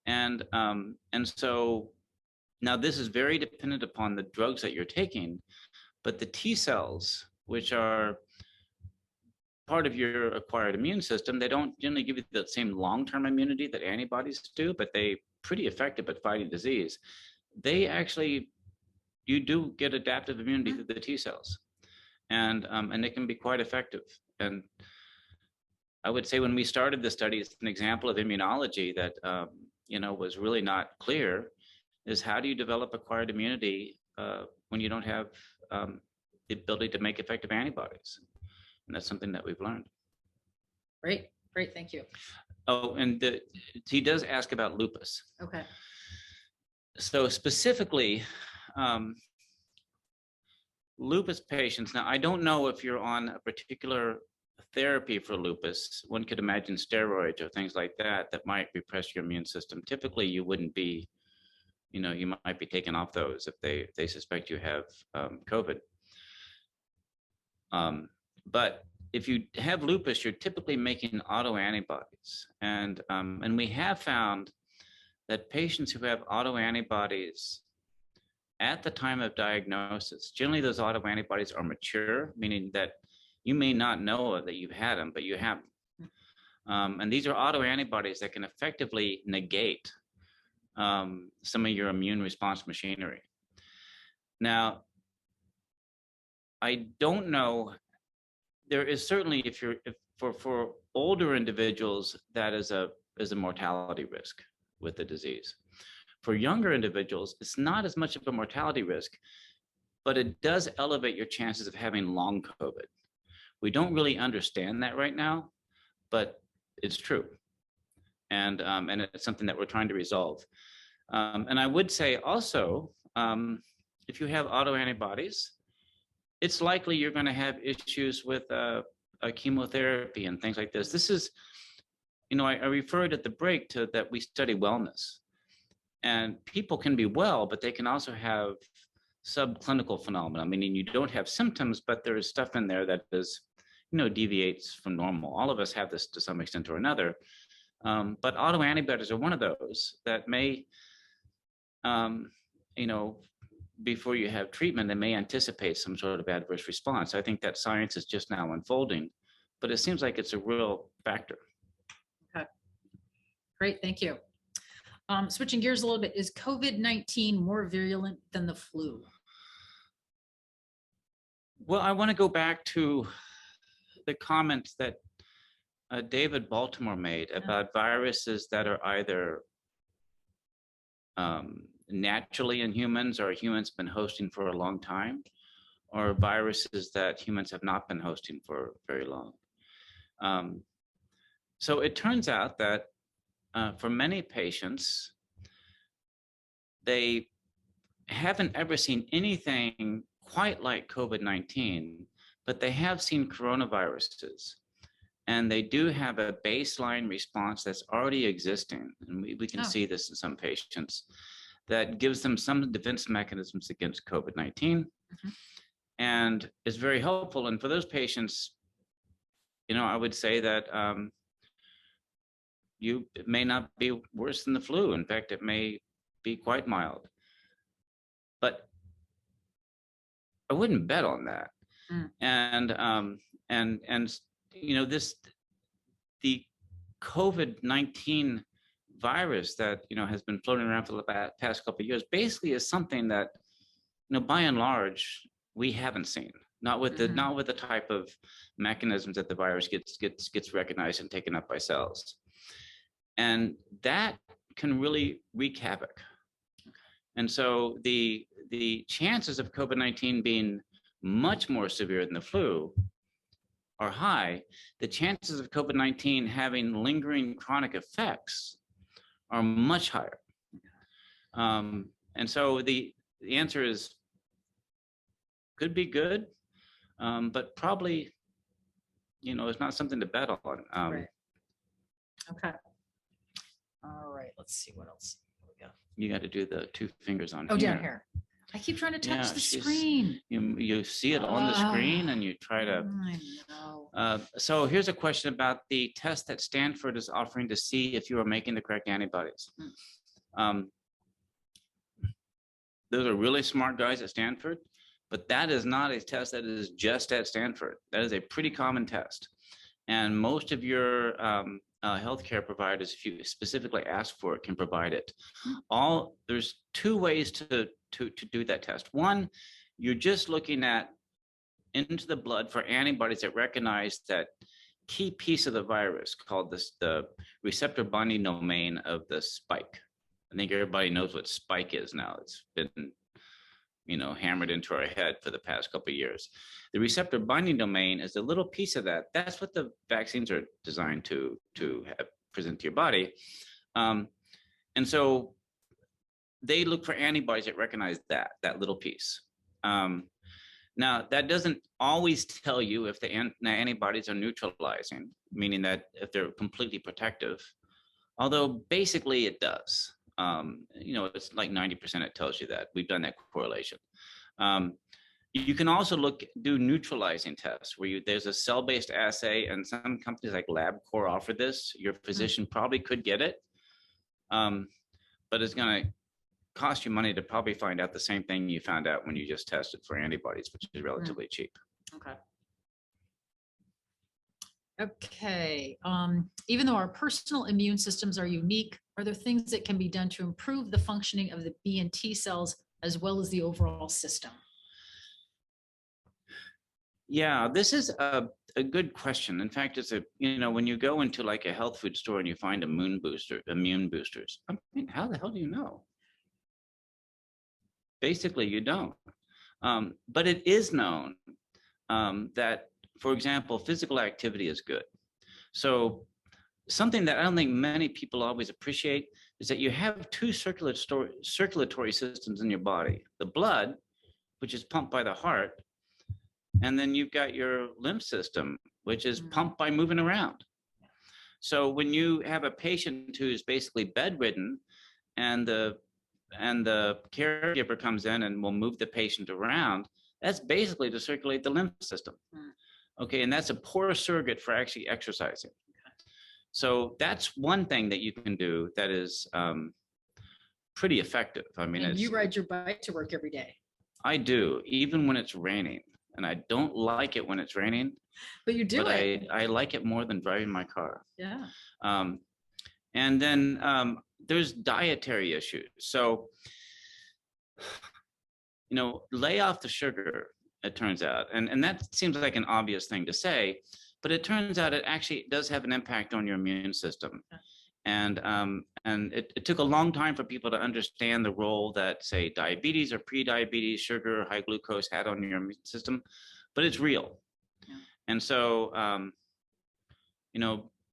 And so now this is very dependent upon the drugs that you're taking, but the T cells, which are part of your acquired immune system, they don't generally give you the same long-term immunity that antibodies do, but they're pretty effective at fighting disease. They actually, you do get adaptive immunity through the T cells, and it can be quite effective. And I would say when we started the study, it's an example of immunology that was really not clear, is how do you develop acquired immunity when you don't have the ability to make effective antibodies? And that's something that we've learned. Great, thank you. Oh, and he does ask about lupus. Okay. So specifically, lupus patients, now I don't know if you're on a particular therapy for lupus. One could imagine steroids or things like that might repress your immune system. Typically, you wouldn't be, you might be taken off those if they suspect you have COVID. But if you have lupus, you're typically making autoantibodies. And we have found that patients who have autoantibodies at the time of diagnosis, generally those autoantibodies are mature, meaning that you may not know that you've had them, but you have them. And these are autoantibodies that can effectively negate some of your immune response machinery. Now, I don't know, there is certainly, for older individuals, that is a mortality risk with the disease. For younger individuals, it's not as much of a mortality risk, but it does elevate your chances of having long COVID. We don't really understand that right now, but it's true. And it's something that we're trying to resolve. And I would say also, if you have autoantibodies, it's likely you're going to have issues with a chemotherapy and things like this. This is, I referred at the break to that we study wellness. And people can be well, but they can also have subclinical phenomena, meaning you don't have symptoms, but there is stuff in there that is, deviates from normal. All of us have this to some extent or another. But autoantibodies are one of those that may, before you have treatment, they may anticipate some sort of adverse response. I think that science is just now unfolding, but it seems like it's a real factor. Okay, great, thank you. Switching gears a little bit, is COVID-19 more virulent than the flu? Well, I want to go back to the comments that David Baltimore made about viruses that are either naturally in humans or humans been hosting for a long time, or viruses that humans have not been hosting for very long. So it turns out that for many patients, they haven't ever seen anything quite like COVID-19, but they have seen coronaviruses. And they do have a baseline response that's already existing. And we can see this in some patients that gives them some defense mechanisms against COVID-19 and is very helpful. And for those patients, I would say that it may not be worse than the flu. In fact, it may be quite mild. But I wouldn't bet on that. And the COVID-19 virus that has been floating around for the past couple of years basically is something that by and large we haven't seen. Not with the type of mechanisms that the virus gets recognized and taken up by cells, and that can really wreak havoc. And so the chances of COVID-19 being much more severe than the flu are high. The chances of COVID-19 having lingering chronic effects are much higher. And so the answer is could be good, but probably, it's not something to bet on. Right. Okay. All right. Let's see what else we got. You got to do the 2 fingers on Oh, here. down here. I keep trying to touch Yeah, the she's- screen. You see it on the screen and you try to. I know. So here's a question about the test that Stanford is offering to see if you are making the correct antibodies. Those are really smart guys at Stanford, but that is not a test that is just at Stanford. That is a pretty common test. And most of your healthcare providers, if you specifically ask for it, can provide it. There's 2 ways to do that test. One, you're just looking into the blood for antibodies that recognize that key piece of the virus called the receptor binding domain of the spike. I think everybody knows what spike is now. It's been, hammered into our head for the past couple of years. The receptor binding domain is a little piece of that. That's what the vaccines are designed to present to your body. And so they look for antibodies that recognize that little piece. Now, that doesn't always tell you if the antibodies are neutralizing, meaning that if they're completely protective, although basically it does. It's like 90% it tells you that. We've done that correlation. You can also do neutralizing tests where there's a cell-based assay, and some companies like LabCorp offer this. Your physician probably could get it, but it's going to cost you money to probably find out the same thing you found out when you just tested for antibodies, which is relatively cheap. Okay. Okay. Even though our personal immune systems are unique, are there things that can be done to improve the functioning of the B and T cells as well as the overall system? Yeah, this is a good question. In fact, it's when you go into like a health food store and you find immune boosters, I mean, how the hell do you know? Basically, you don't. But it is known that, for example, physical activity is good. So something that I don't think many people always appreciate is that you have 2 circulatory systems in your body. The blood, which is pumped by the heart, and then you've got your lymph system, which is pumped by moving around. So when you have a patient who's basically bedridden and the caregiver comes in and will move the patient around, that's basically to circulate the lymph system. Okay, and that's a poor surrogate for actually exercising. So that's one thing that you can do that is pretty effective. I mean, And you ride your bike to work every day. I do, even when it's raining. And I don't like it when it's raining. But you do it. I like it more than driving my car. Yeah. And then there's dietary issues. So, lay off the sugar, it turns out. And that seems like an obvious thing to say, but it turns out it actually does have an impact on your immune system. And it took a long time for people to understand the role that, say, diabetes or pre-diabetes, sugar, high glucose had on your immune system, but it's real. Yeah. And so,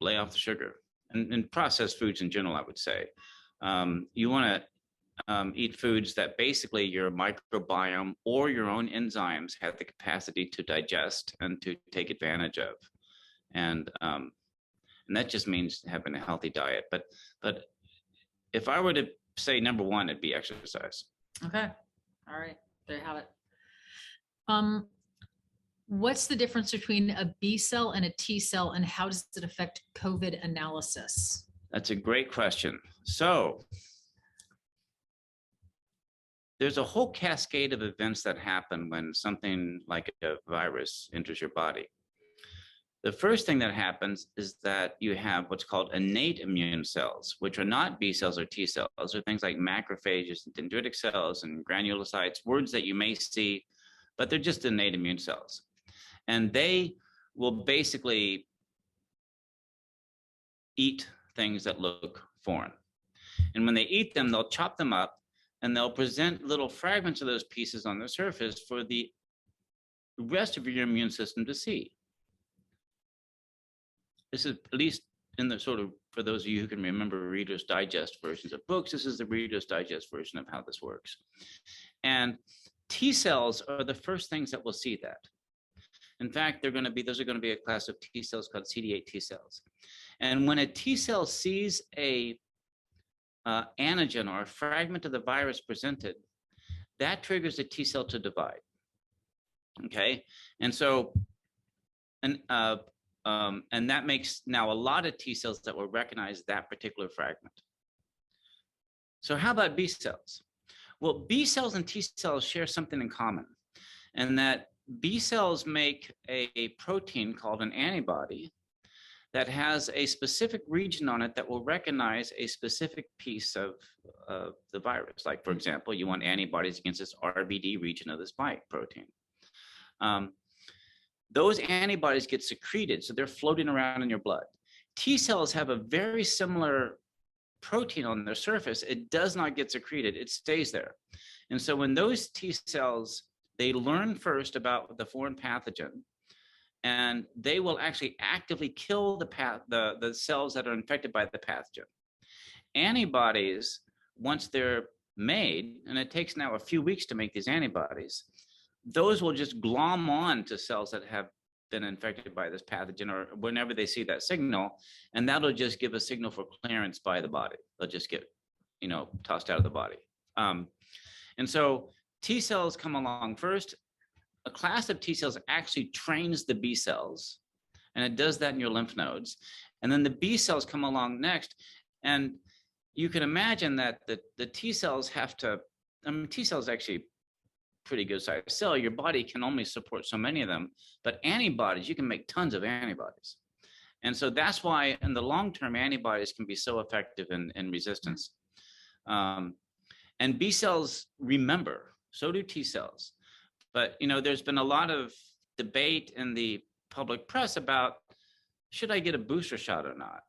lay off the sugar and processed foods in general, I would say. You want to eat foods that basically your microbiome or your own enzymes have the capacity to digest and to take advantage of. And that just means having a healthy diet. But if I were to say number 1, it'd be exercise. Okay. All right. There you have it. What's the difference between a B cell and a T cell, and how does it affect COVID analysis? That's a great question. So there's a whole cascade of events that happen when something like a virus enters your body. The first thing that happens is that you have what's called innate immune cells, which are not B cells or T cells. Those are things like macrophages and dendritic cells and granulocytes, words that you may see, but they're just innate immune cells. And they will basically eat things that look foreign. And when they eat them, they'll chop them up and they'll present little fragments of those pieces on the surface for the rest of your immune system to see. This is, at least in the sort of, for those of you who can remember Reader's Digest versions of books, this is the Reader's Digest version of how this works. And T cells are the first things that will see that. In fact, those are going to be a class of T cells called CD8 T cells. And when a T cell sees a antigen or a fragment of the virus presented, that triggers a T cell to divide. Okay, and so, and that makes now a lot of T cells that will recognize that particular fragment. So how about B cells? Well, B cells and T cells share something in common, and that B cells make a protein called an antibody that has a specific region on it that will recognize a specific piece of the virus. Like, for example, you want antibodies against this RBD region of the spike protein. Those antibodies get secreted, so they're floating around in your blood. T cells have a very similar protein on their surface. It does not get secreted, it stays there. And so when those T cells, they learn first about the foreign pathogen, and they will actually actively kill the cells that are infected by the pathogen. Antibodies, once they're made, and it takes now a few weeks to make these antibodies, those will just glom on to cells that have been infected by this pathogen, or whenever they see that signal, and that'll just give a signal for clearance by the body. They'll just get, tossed out of the body. And so T cells come along first. A class of T cells actually trains the B cells, and it does that in your lymph nodes. And then the B cells come along next, and you can imagine that the T cells have to, T cells actually pretty good sized cell. Your body can only support so many of them, but antibodies, you can make tons of antibodies. And so that's why in the long term, antibodies can be so effective in resistance. And B cells remember, so do T cells. But there's been a lot of debate in the public press about, should I get a booster shot or not?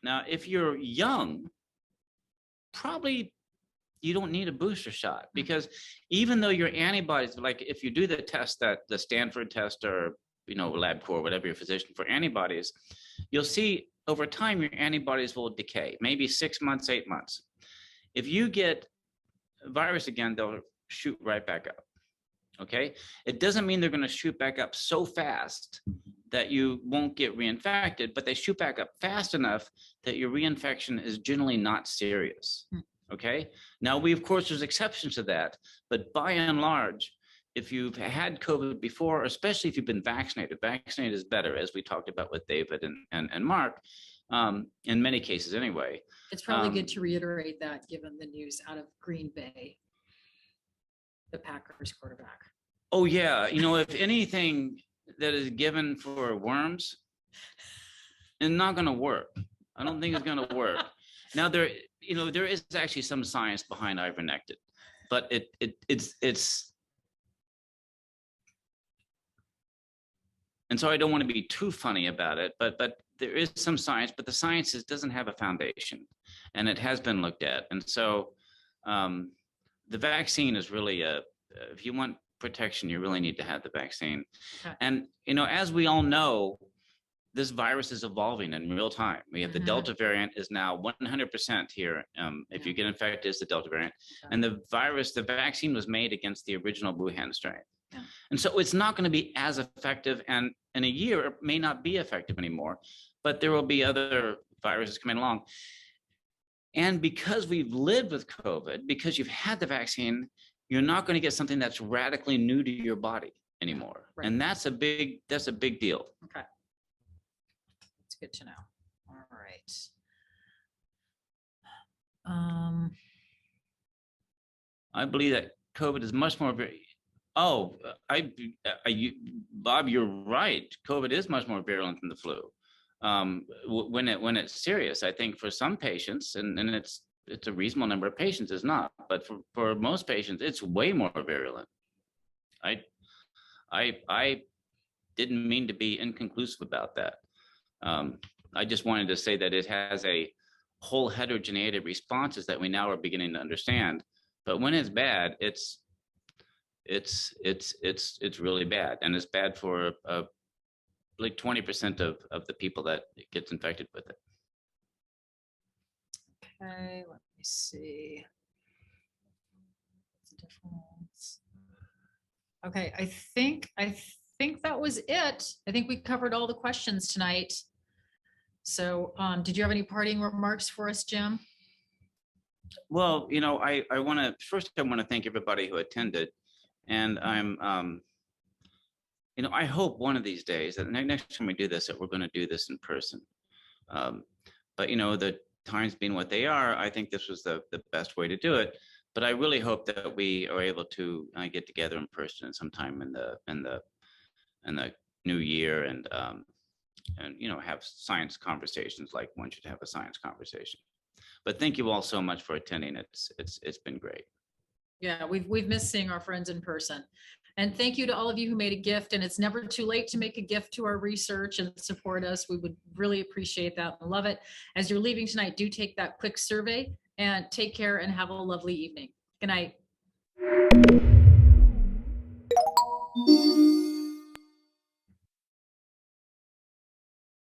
Now, if you're young, probably you don't need a booster shot, because even though your antibodies, like if you do the test, that the Stanford test or LabCorp, whatever your physician, for antibodies, you'll see over time your antibodies will decay, maybe 6 months, 8 months. If you get a virus again, they'll shoot right back up. Okay, it doesn't mean they're going to shoot back up so fast that you won't get reinfected, but they shoot back up fast enough that your reinfection is generally not serious. Okay, now of course there's exceptions to that, but by and large, if you've had COVID before, especially if you've been vaccinated is better, as we talked about with David and Mark, in many cases anyway. It's probably good to reiterate that, given the news out of Green Bay, the Packers quarterback. Oh yeah, if anything that is given for worms, it's not going to work. I don't think it's going to work. Now there is actually some science behind ivermectin, but it's, and so I don't want to be too funny about it, but there is some science, but the science doesn't have a foundation, and it has been looked at, and so the vaccine is really if you want protection, you really need to have the vaccine. Okay. And as we all know, this virus is evolving in real time. We have the Delta variant is now 100% here. If you get infected, it's the Delta variant. And the vaccine was made against the original Wuhan strain. Yeah. And so it's not going to be as effective, and in a year, it may not be effective anymore, but there will be other viruses coming along. And because we've lived with COVID, because you've had the vaccine, you're not going to get something that's radically new to your body. anymore. Right. And that's a big deal. Okay. It's good to know. All right. I believe that COVID is much more Bob, you're right. COVID is much more virulent than the flu. When it's serious, I think for some patients, and it's a reasonable number of patients, is not, but for most patients, it's way more virulent. I didn't mean to be inconclusive about that. I just wanted to say that it has a whole heterogeneity of responses that we now are beginning to understand. But when it's bad, it's really bad, and it's bad for like 20% of the people that gets infected with it. Okay, let me see. What's the difference? Okay, I think that was it. I think we covered all the questions tonight. So did you have any parting remarks for us, Jim? Well, I want to thank everybody who attended, and I'm I hope one of these days that next time we do this, that we're going to do this in person. But the times being what they are, I think this was the best way to do it. But I really hope that we are able to get together in person sometime in the new year, and have science conversations like one should have a science conversation. But thank you all so much for attending. It's been great. Yeah, we've missed seeing our friends in person. And thank you to all of you who made a gift. And it's never too late to make a gift to our research and support us. We would really appreciate that and love it. As you're leaving tonight, do take that quick survey, and take care and have a lovely evening. Good night.